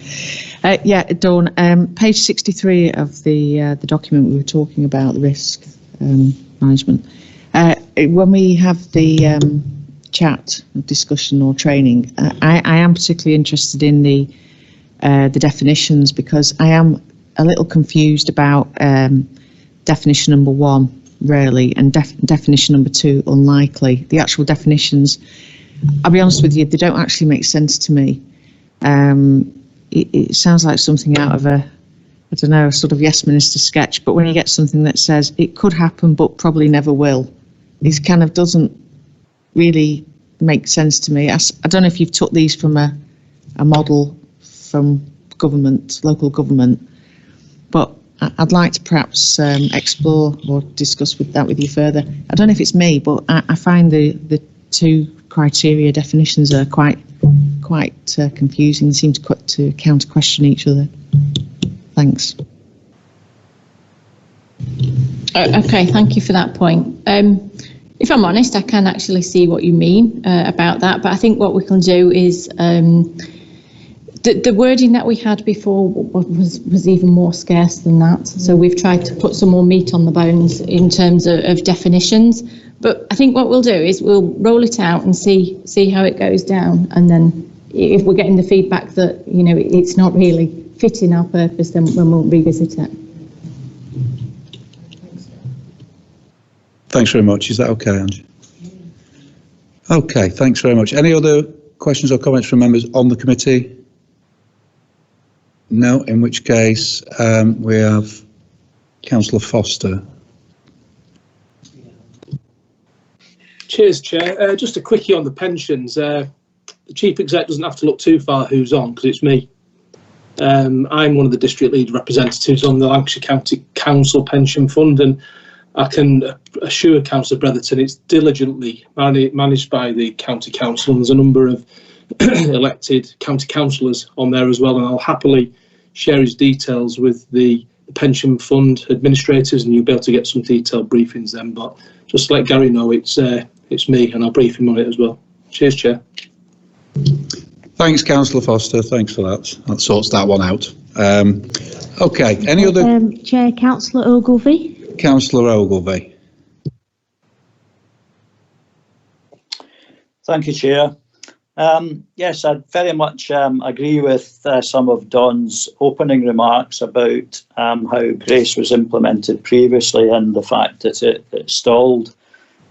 Yeah, Dawn. Page 63 of the document we were talking about, the risk management. When we have the chat, discussion or training, I am particularly interested in the definitions, because I am a little confused about definition number 1, rarely, and definition number 2, unlikely. The actual definitions, I'll be honest with you, they don't actually make sense to me. It sounds like something out of a sort of Yesminister sketch, but when you get something that says it could happen but probably never will, it kind of doesn't really make sense to me. I don't know if you've took these from a model from government, local government, but I'd like to perhaps explore or discuss that with you further. I don't know if it's me, but I find the two criteria definitions are quite confusing. They seem to counter question each other. Thanks. Okay, thank you for that point. If I'm honest, I can actually see what you mean about that, but I think what we can do is the wording that we had before was even more scarce than that. So we've tried to put some more meat on the bones in terms of definitions. But I think what we'll do is we'll roll it out and see how it goes down, and then if we're getting the feedback that it's not really fitting our purpose, then we'll revisit it. Thanks very much. Is that okay, Angie? Okay, thanks very much. Any other questions or comments from members on the committee? No, in which case we have Councillor Foster. Cheers, Chair. Just a quickie on the pensions. The Chief Exec doesn't have to look too far who's on, because it's me. I'm one of the district lead representatives on the Lancashire County Council Pension Fund, and I can assure Councillor Brotherton it's diligently managed by the County Council, and there's a number of elected county councillors on there as well, and I'll happily share his details with the pension fund administrators, and you'll be able to get some detailed briefings then. But just to let Gary know, it's me, and I'll brief him on it as well. Cheers, Chair. Thanks, Councillor Foster. Thanks for that. That sorts that one out. Okay, any other? Chair, Councillor Ogilvie. Councillor Ogilvie. Thank you, Chair. Yes, I very much agree with some of Don's opening remarks about how Grace was implemented previously and the fact that it stalled.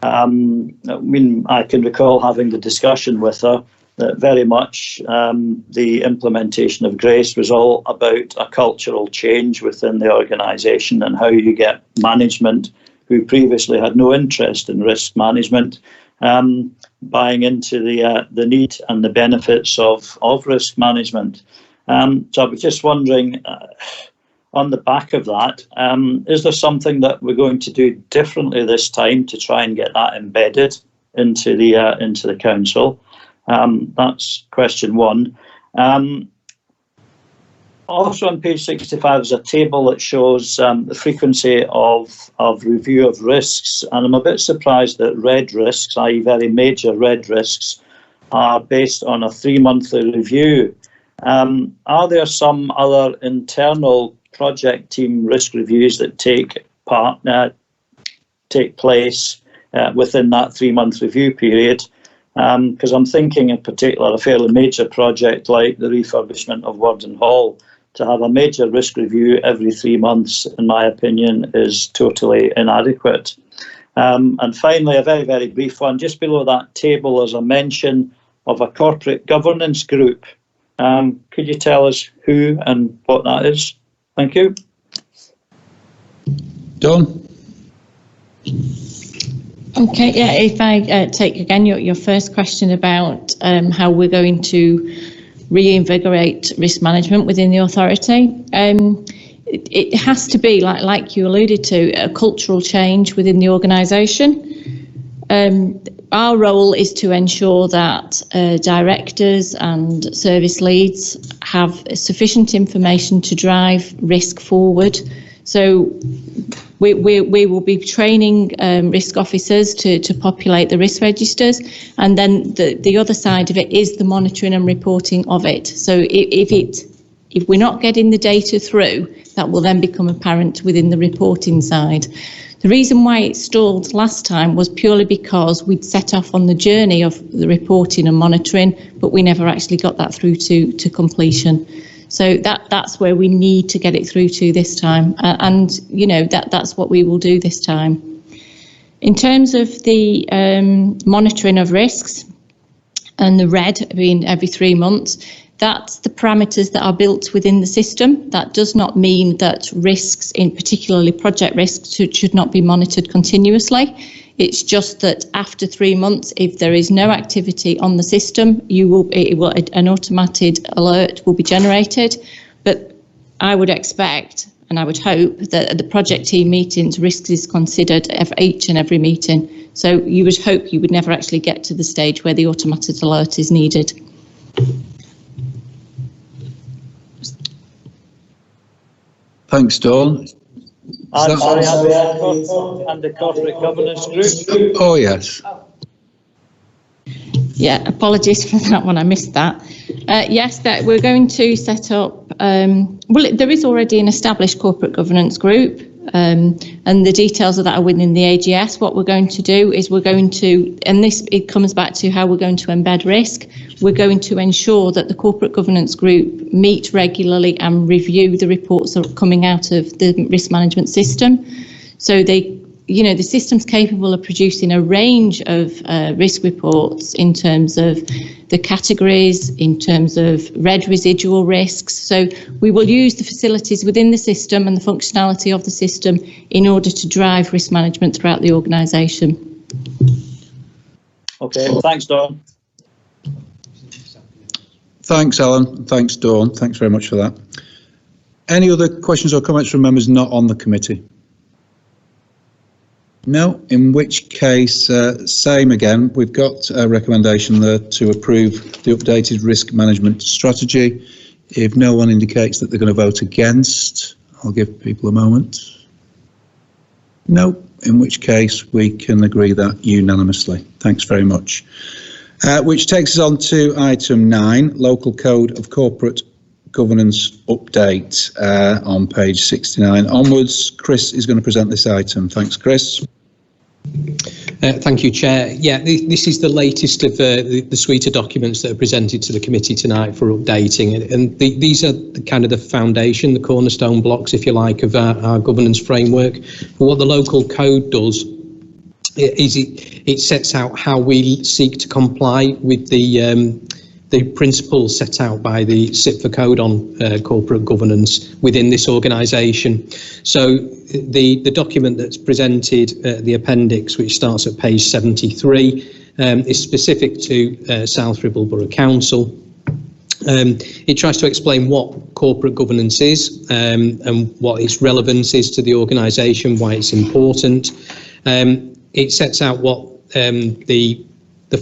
I mean, I can recall having the discussion with her that very much the implementation of Grace was all about a cultural change within the organisation, and how you get management who previously had no interest in risk management buying into the need and the benefits of risk management. So I was just wondering, on the back of that, is there something that we're going to do differently this time to try and get that embedded into the council? That's question one. Also on page 65 is a table that shows the frequency of review of risks, and I'm a bit surprised that red risks, i.e. very major red risks, are based on a 3-monthly review. Are there some other internal project team risk reviews that take place within that 3-month review period? Because I'm thinking in particular a fairly major project like the refurbishment of Worden Hall, to have a major risk review every 3 months, in my opinion, is totally inadequate. And finally, a very, very brief one. Just below that table, there's a mention of a corporate governance group. Could you tell us who and what that is? Thank you. Dawn? Okay, yeah, if I take again your first question about how we're going to reinvigorate risk management within the authority. It has to be, like you alluded to, a cultural change within the organisation. Our role is to ensure that directors and service leads have sufficient information to drive risk forward. So we will be training risk officers to populate the risk registers, and then the other side of it is the monitoring and reporting of it. So if we're not getting the data through, that will then become apparent within the reporting side. The reason why it stalled last time was purely because we'd set off on the journey of the reporting and monitoring, but we never actually got that through to completion. So that's where we need to get it through to this time, and you know that's what we will do this time. In terms of the monitoring of risks and the RED being every 3 months, that's the parameters that are built within the system. That does not mean that risks, in particularly project risks, should not be monitored continuously. It's just that after 3 months, if there is no activity on the system, an automated alert will be generated. But I would expect, and I would hope, that at the project team meetings, risk is considered each and every meeting. So you would hope you would never actually get to the stage where the automated alert is needed. Thanks, Dawn. And the corporate governance group. Oh, yes. Yeah, apologies for that one. I missed that. Yes, that we're going to set up. There is already an established corporate governance group, and the details of that are within the AGS. What we're going to do is it comes back to how we're going to embed risk. We're going to ensure that the corporate governance group meet regularly and review the reports that are coming out of the risk management system. So the system's capable of producing a range of risk reports in terms of the categories, in terms of red residual risks. So we will use the facilities within the system and the functionality of the system in order to drive risk management throughout the organisation. Okay, thanks, Dawn. Thanks, Alan. Thanks, Dawn. Thanks very much for that. Any other questions or comments from members not on the committee? No, in which case, same again. We've got a recommendation there to approve the updated risk management strategy. If no one indicates that they're going to vote against, I'll give people a moment. No, in which case we can agree that unanimously. Thanks very much. Which takes us on to item 9, Local Code of Corporate Governance Update on page 69 onwards. Chris is going to present this item. Thanks, Chris. Thank you, Chair. Yeah, this is the latest of the suite of documents that are presented to the committee tonight for updating, and these are the foundation, the cornerstone blocks, if you like, of our governance framework. But what the local code does is it sets out how we seek to comply with the principles set out by the CIPFA code on corporate governance within this organisation. So the document that's presented, the appendix, which starts at page 73, is specific to South Ribble Borough Council. It tries to explain what corporate governance is and what its relevance is to the organisation, why it's important. It sets out what the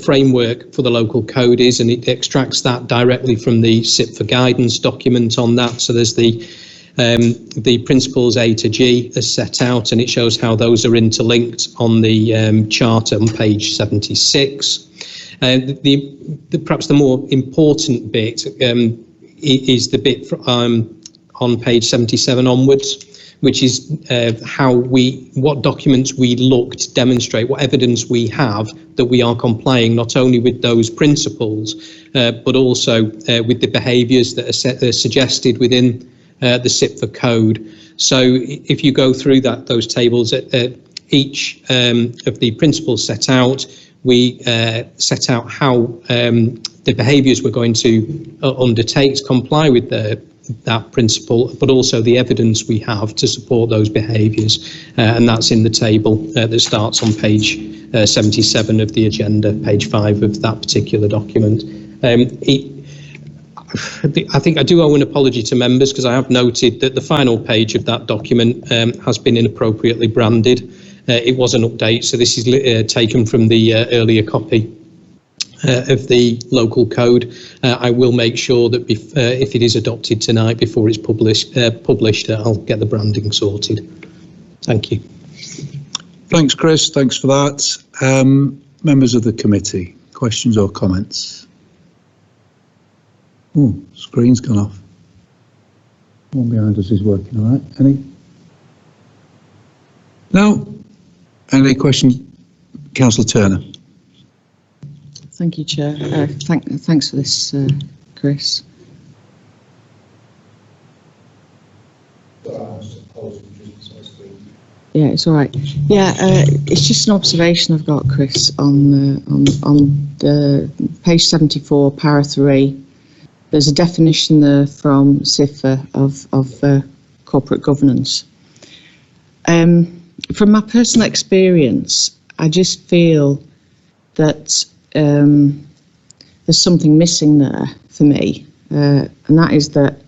framework for the local code is, and it extracts that directly from the CIPFA guidance document on that. So there's the principles A to G as set out, and it shows how those are interlinked on the charter on page 76. Perhaps the more important bit is the bit on page 77 onwards, which is what documents we look to demonstrate, what evidence we have that we are complying not only with those principles, but also with the behaviours that are suggested within the SIPFA code. So if you go through those tables, each of the principles set out, we set out how the behaviours we're going to undertake to comply with that principle, but also the evidence we have to support those behaviours, and that's in the table that starts on page 77 of the agenda, page 5 of that particular document. I think I do owe an apology to members, because I have noted that the final page of that document has been inappropriately branded. It was an update, so this is taken from the earlier copy of the local code. I will make sure that if it is adopted tonight before it's published, I'll get the branding sorted. Thank you. Thanks, Chris. Thanks for that. Members of the committee, questions or comments? Oh, screen's gone off. One behind us is working all right. Any? No? Any questions? Councillor Turner. Thank you, Chair. Thanks for this, Chris. Yeah, it's all right. Yeah, it's just an observation I've got, Chris, on the page 74, para 3. There's a definition there from SIFA of corporate governance. From my personal experience, I just feel that there's something missing there for me, and that is that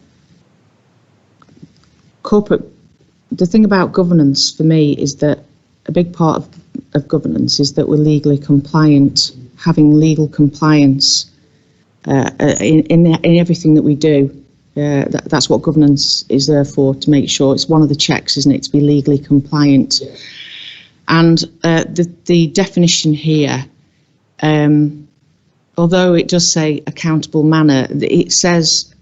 the thing about governance for me is that a big part of governance is that we're legally compliant, having legal compliance in everything that we do. That's what governance is there for, to make sure. It's one of the checks, isn't it, to be legally compliant. Yeah. And the definition here, although it does say accountable manner, it says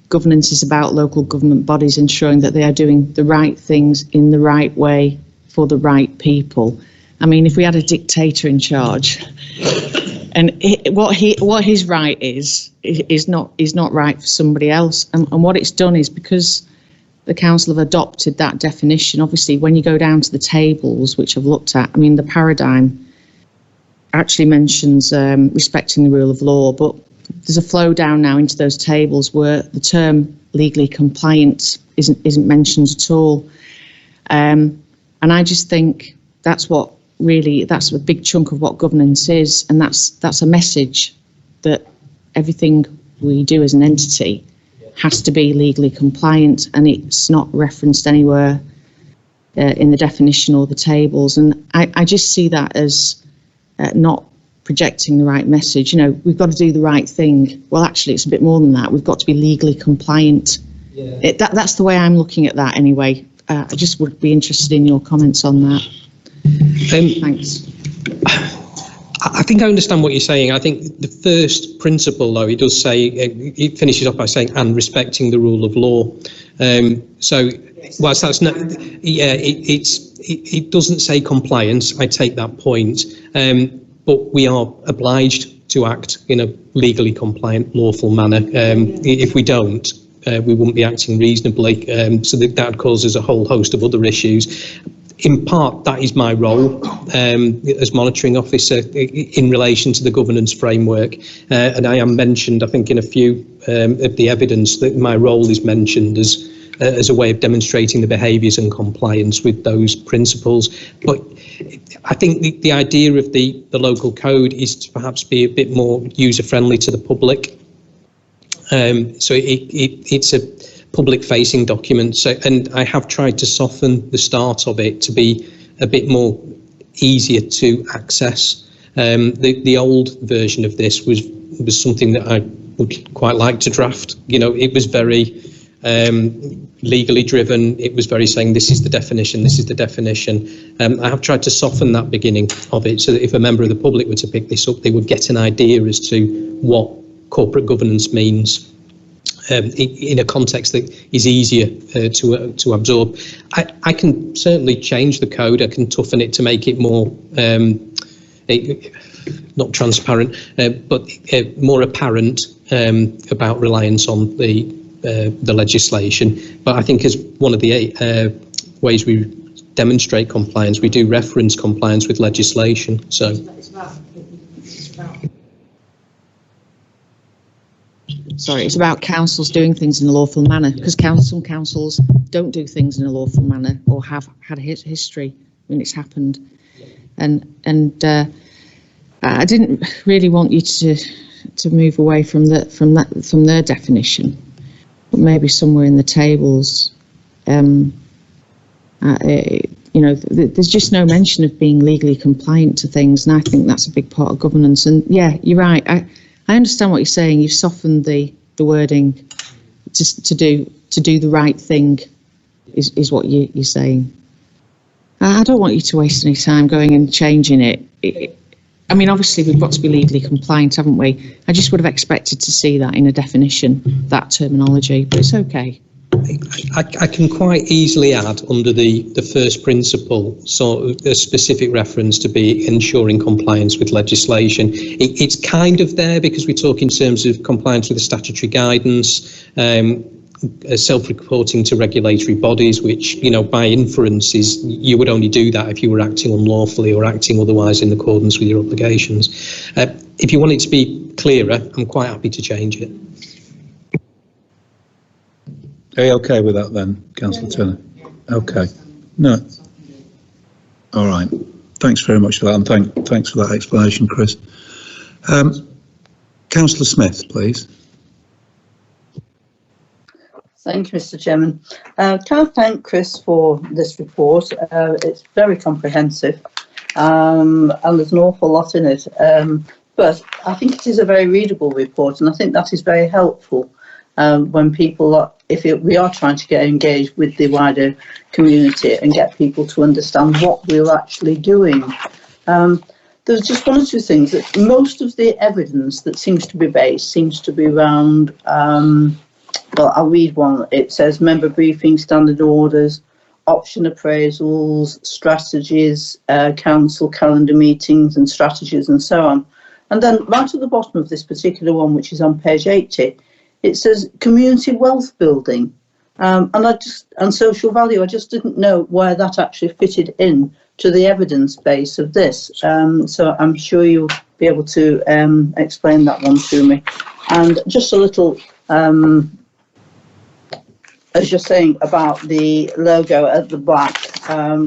governance is about local government bodies ensuring that they are doing the right things in the right way for the right people. I mean, if we had a dictator in charge, and what his right is not right for somebody else, and what it's done is, because the council have adopted that definition, obviously when you go down to the tables, which I've looked at, I mean, the paradigm actually mentions respecting the rule of law, but there's a flow down now into those tables where the term legally compliant isn't mentioned at all, and I just think that's a big chunk of what governance is, and that's a message that everything we do as an entity has to be legally compliant, and it's not referenced anywhere in the definition or the tables, and I just see that as not projecting the right message. You know, we've got to do the right thing. Well, actually, it's a bit more than that. We've got to be legally compliant. Yeah. That's the way I'm looking at that anyway. I just would be interested in your comments on that. Thanks. I think I understand what you're saying. I think the first principle, though, it does say, it finishes off by saying, and respecting the rule of law. So, whilst that's not, yeah, it doesn't say compliance. I take that point. But we are obliged to act in a legally compliant, lawful manner. If we don't, we wouldn't be acting reasonably. So that causes a whole host of other issues. In part, that is my role as monitoring officer in relation to the governance framework. And I am mentioned, I think, in a few of the evidence that my role is mentioned as a way of demonstrating the behaviours and compliance with those principles. But I think the idea of the local code is to perhaps be a bit more user-friendly to the public. So it's a public-facing document, and I have tried to soften the start of it to be a bit more easier to access. The old version of this was something that I would quite like to draft. You know, it was very legally driven. It was very saying, this is the definition, this is the definition. I have tried to soften that beginning of it so that if a member of the public were to pick this up, they would get an idea as to what corporate governance means. in a context that is easier to absorb. I can certainly change the code. I can toughen it to make it more not transparent, but more apparent about reliance on the legislation. But I think as one of the ways we demonstrate compliance, we do reference compliance with legislation. So. Sorry, it's about councils doing things in a lawful manner, because some councils don't do things in a lawful manner or have had a history when it's happened. And I didn't really want you to move away from their definition, but maybe somewhere in the tables, you know, there's just no mention of being legally compliant to things, and I think that's a big part of governance. And yeah, you're right. I understand what you're saying. You've softened the wording to do the right thing is what you're saying. I don't want you to waste any time going and changing it. I mean, obviously we've got to be legally compliant, haven't we? I just would have expected to see that in a definition, that terminology, but it's okay. I can quite easily add under the first principle sort of a specific reference to be ensuring compliance with legislation. It's kind of there because we talk in terms of compliance with the statutory guidance, self-reporting to regulatory bodies, which, you know, by inference is you would only do that if you were acting unlawfully or acting otherwise in accordance with your obligations. If you want it to be clearer, I'm quite happy to change it. Are you okay with that then, Councillor Turner? Okay. No. All right. Thanks very much for that, and thanks for that explanation, Chris. Councillor Smith, please. Thank you, Mr. Chairman. Can I thank Chris for this report? It's very comprehensive, and there's an awful lot in it. But I think it is a very readable report, and I think that is very helpful when people are, we are trying to get engaged with the wider community and get people to understand what we're actually doing. There's just one or two things that most of the evidence that seems to be based seems to be around, well, I'll read one. It says member briefings, standard orders, option appraisals, strategies, council calendar meetings and strategies and so on. And then right at the bottom of this particular one, which is on page 80, it says community wealth building and social value. I just didn't know where that actually fitted in to the evidence base of this. So I'm sure you'll be able to explain that one to me. And just a little, as you're saying about the logo at the back,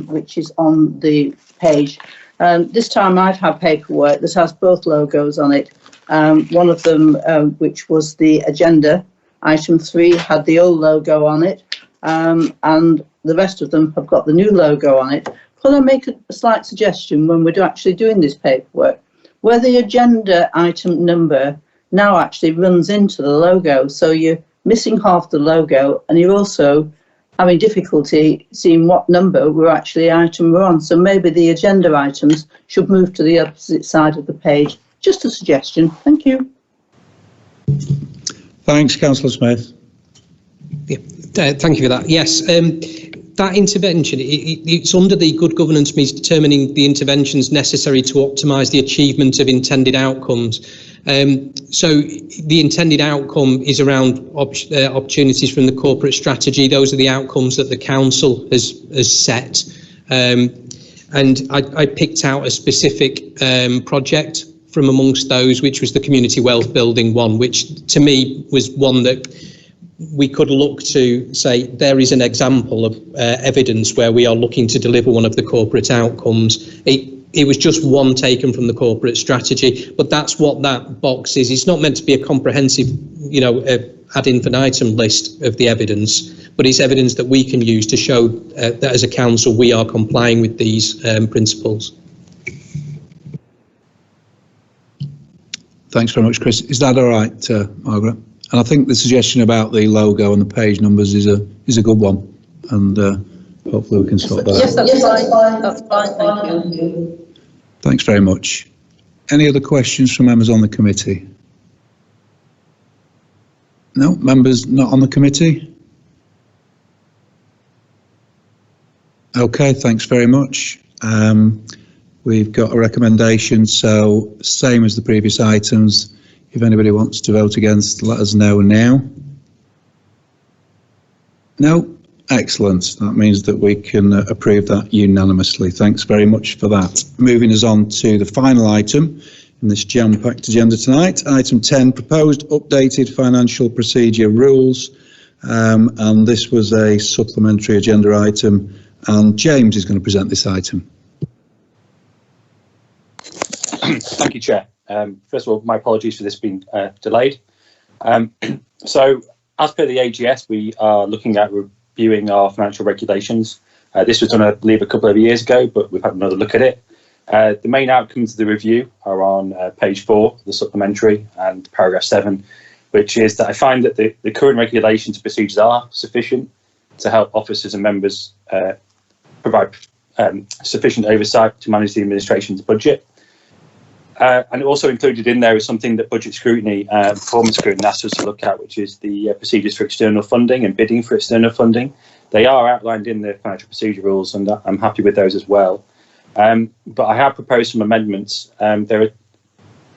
which is on the page. This time I've had paperwork that has both logos on it. One of them, which was the agenda, item 3, had the old logo on it, and the rest of them have got the new logo on it. Could I make a slight suggestion when we're actually doing this paperwork, where the agenda item number now actually runs into the logo, so you're missing half the logo and you're also having difficulty seeing what number item we're on. So maybe the agenda items should move to the opposite side of the page. Just a suggestion. Thank you. Thanks, Councillor Smith. Yeah, thank you for that. Yes, that intervention, it's under the good governance means determining the interventions necessary to optimise the achievement of intended outcomes. So the intended outcome is around opportunities from the corporate strategy. Those are the outcomes that the council has set. And I picked out a specific project from amongst those, which was the community wealth building one, which to me was one that we could look to say there is an example of evidence where we are looking to deliver one of the corporate outcomes. It was just one taken from the corporate strategy, but that's what that box is. It's not meant to be a comprehensive, ad infinitum list of the evidence, but it's evidence that we can use to show that as a council we are complying with these principles. Thanks very much, Chris. Is that all right, Margaret? And I think the suggestion about the logo and the page numbers is a good one, and hopefully we can sort that out. Yes, that's fine. That's fine. Thank you. Thanks very much. Any other questions from members on the committee? No, members not on the committee? Okay, thanks very much. We've got a recommendation, so same as the previous items. If anybody wants to vote against, let us know now. No? Excellent. That means that we can approve that unanimously. Thanks very much for that. Moving us on to the final item in this jam-packed agenda tonight. Item 10, proposed updated financial procedure rules. And this was a supplementary agenda item, and James is going to present this item. Thank you, Chair. First of all, my apologies for this being delayed. So, as per the AGS, we are looking at reviewing our financial regulations. This was done, I believe, a couple of years ago, but we've had another look at it. The main outcomes of the review are on page 4, the supplementary, and paragraph 7, which is that I find that the current regulations and procedures are sufficient to help officers and members provide sufficient oversight to manage the administration's budget. And also included in there is something that budget scrutiny, performance scrutiny asked us to look at, which is the procedures for external funding and bidding for external funding. They are outlined in the financial procedure rules, and I'm happy with those as well. But I have proposed some amendments. They're a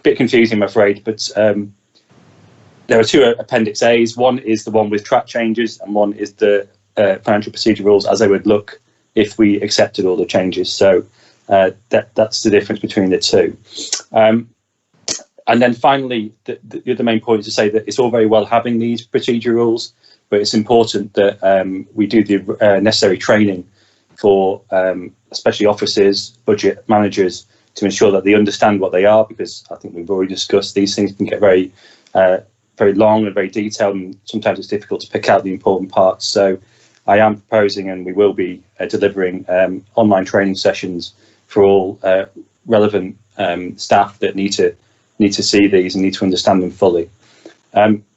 bit confusing, I'm afraid, but there are 2 Appendix A's. One is the one with track changes, and one is the financial procedure rules as they would look if we accepted all the changes. So that's the difference between the 2. And then finally, the other main point is to say that it's all very well having these procedure rules, but it's important that we do the necessary training for especially officers, budget managers, to ensure that they understand what they are, because I think we've already discussed these things can get very long and very detailed, and sometimes it's difficult to pick out the important parts. So I am proposing, and we will be delivering online training sessions for all relevant staff that need to see these and need to understand them fully.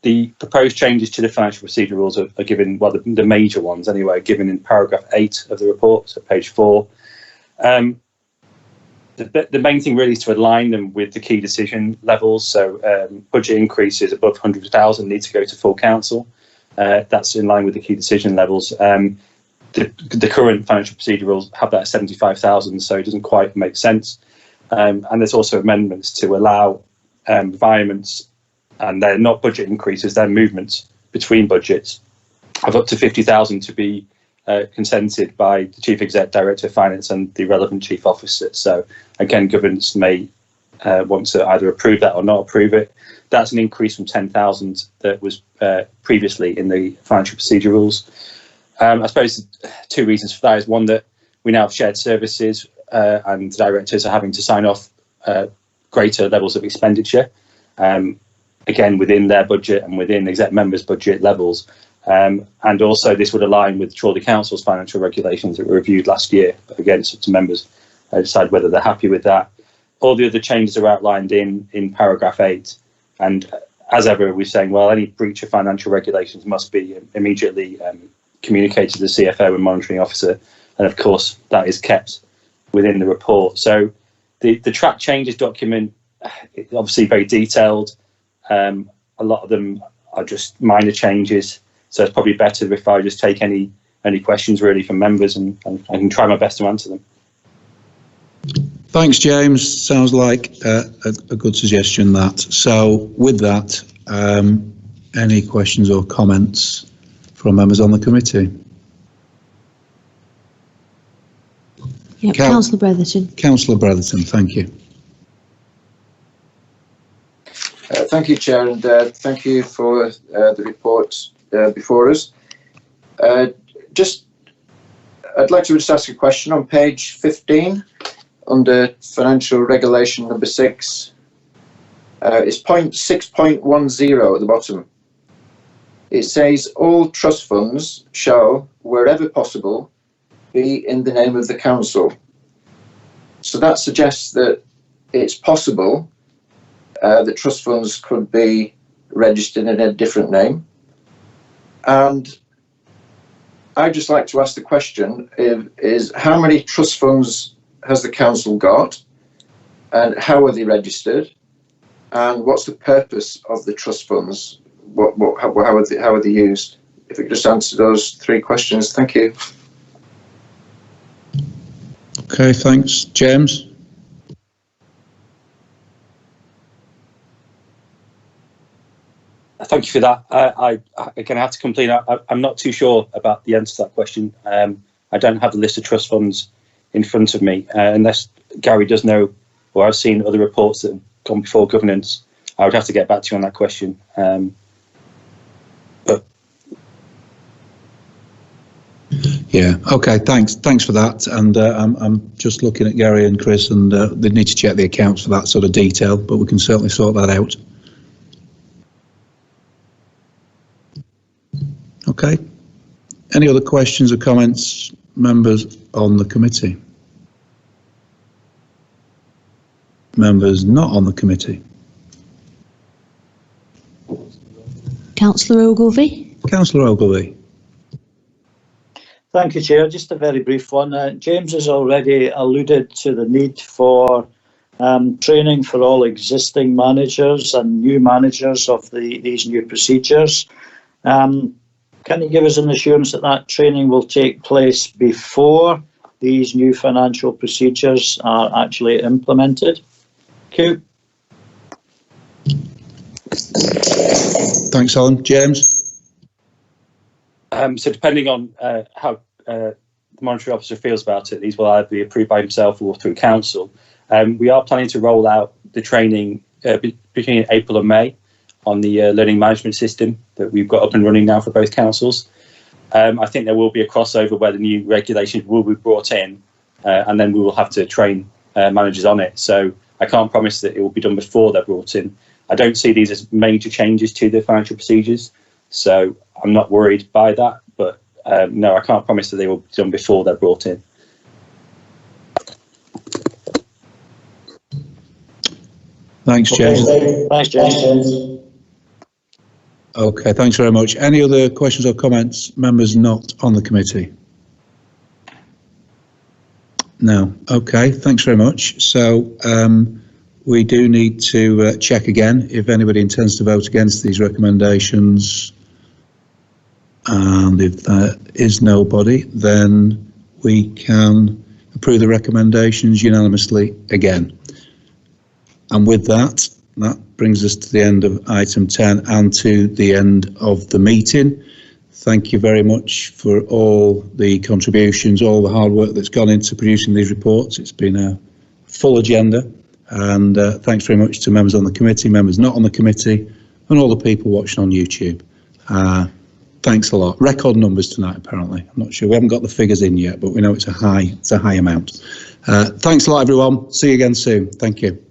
The proposed changes to the financial procedure rules are given, well, the major ones anyway, given in paragraph 8 of the report, so page 4. The main thing really is to align them with the key decision levels. So budget increases above 100,000 need to go to full council. That's in line with the key decision levels. The current financial procedure rules have that at 75,000, so it doesn't quite make sense. And there's also amendments to allow environments, and they're not budget increases, they're movements between budgets of up to 50,000 to be consented by the Chief Exec, Director of Finance and the relevant Chief Officer. So again, governance may want to either approve that or not approve it. That's an increase from 10,000 that was previously in the financial procedure rules. I suppose 2 reasons for that is, one, that we now have shared services and directors are having to sign off greater levels of expenditure, again within their budget and within exec members' budget levels. And also this would align with Chorley Council's financial regulations that were reviewed last year. But again, it's up to members to decide whether they're happy with that. All the other changes are outlined in paragraph 8. And as ever, we're saying, well, any breach of financial regulations must be immediately communicated to the CFO and monitoring officer. And of course, that is kept within the report. So the track changes document is obviously very detailed. A lot of them are just minor changes. So it's probably better if I just take any questions really from members, and I can try my best to answer them. Thanks, James. Sounds like a good suggestion, that. So with that, any questions or comments from members on the committee? Yeah, Councillor Bretherton. Councillor Bretherton, thank you. Thank you, Chair, and thank you for the report before us. I'd like to just ask a question on page 15 under financial regulation number 6. It's point 6.10 at the bottom. It says all trust funds shall, wherever possible, be in the name of the council. So that suggests that it's possible that trust funds could be registered in a different name. And I'd just like to ask the question is how many trust funds has the council got, and how are they registered, and what's the purpose of the trust funds? how are they used? If you could just answer those 3 questions, thank you. Okay, thanks. James? Thank you for that. I have to complain. I'm not too sure about the answer to that question. I don't have the list of trust funds in front of me, unless Gary does know, or I've seen other reports that have gone before governance. I would have to get back to you on that question. Yeah, okay, thanks for that. And I'm just looking at Gary and Chris, and they need to check the accounts for that sort of detail, but we can certainly sort that out. Okay. Any other questions or comments, members on the committee? Members not on the committee? Councillor Ogilvie. Councillor Ogilvie. Thank you, Chair. Just a very brief one. James has already alluded to the need for training for all existing managers and new managers of these new procedures. Can you give us an assurance that that training will take place before these new financial procedures are actually implemented? Thank you. Thanks, Colin. James? So depending on how the monetary officer feels about it, these will either be approved by himself or through council. We are planning to roll out the training between April and May on the learning management system that we've got up and running now for both councils. I think there will be a crossover where the new regulations will be brought in, and then we will have to train managers on it. So I can't promise that it will be done before they're brought in. I don't see these as major changes to the financial procedures, so I'm not worried by that. But no, I can't promise that they will be done before they're brought in. Thanks, James. Thanks, James. Okay, thanks very much. Any other questions or comments, members not on the committee? No. Okay, thanks very much. So we do need to check again if anybody intends to vote against these recommendations. And if there is nobody, then we can approve the recommendations unanimously again. And with that, that brings us to the end of item 10 and to the end of the meeting. Thank you very much for all the contributions, all the hard work that's gone into producing these reports. It's been a full agenda, and thanks very much to members on the committee, members not on the committee, and all the people watching on YouTube. Thanks a lot. Record numbers tonight, apparently. I'm not sure. We haven't got the figures in yet, but we know it's a high amount. Thanks a lot, everyone. See you again soon. Thank you.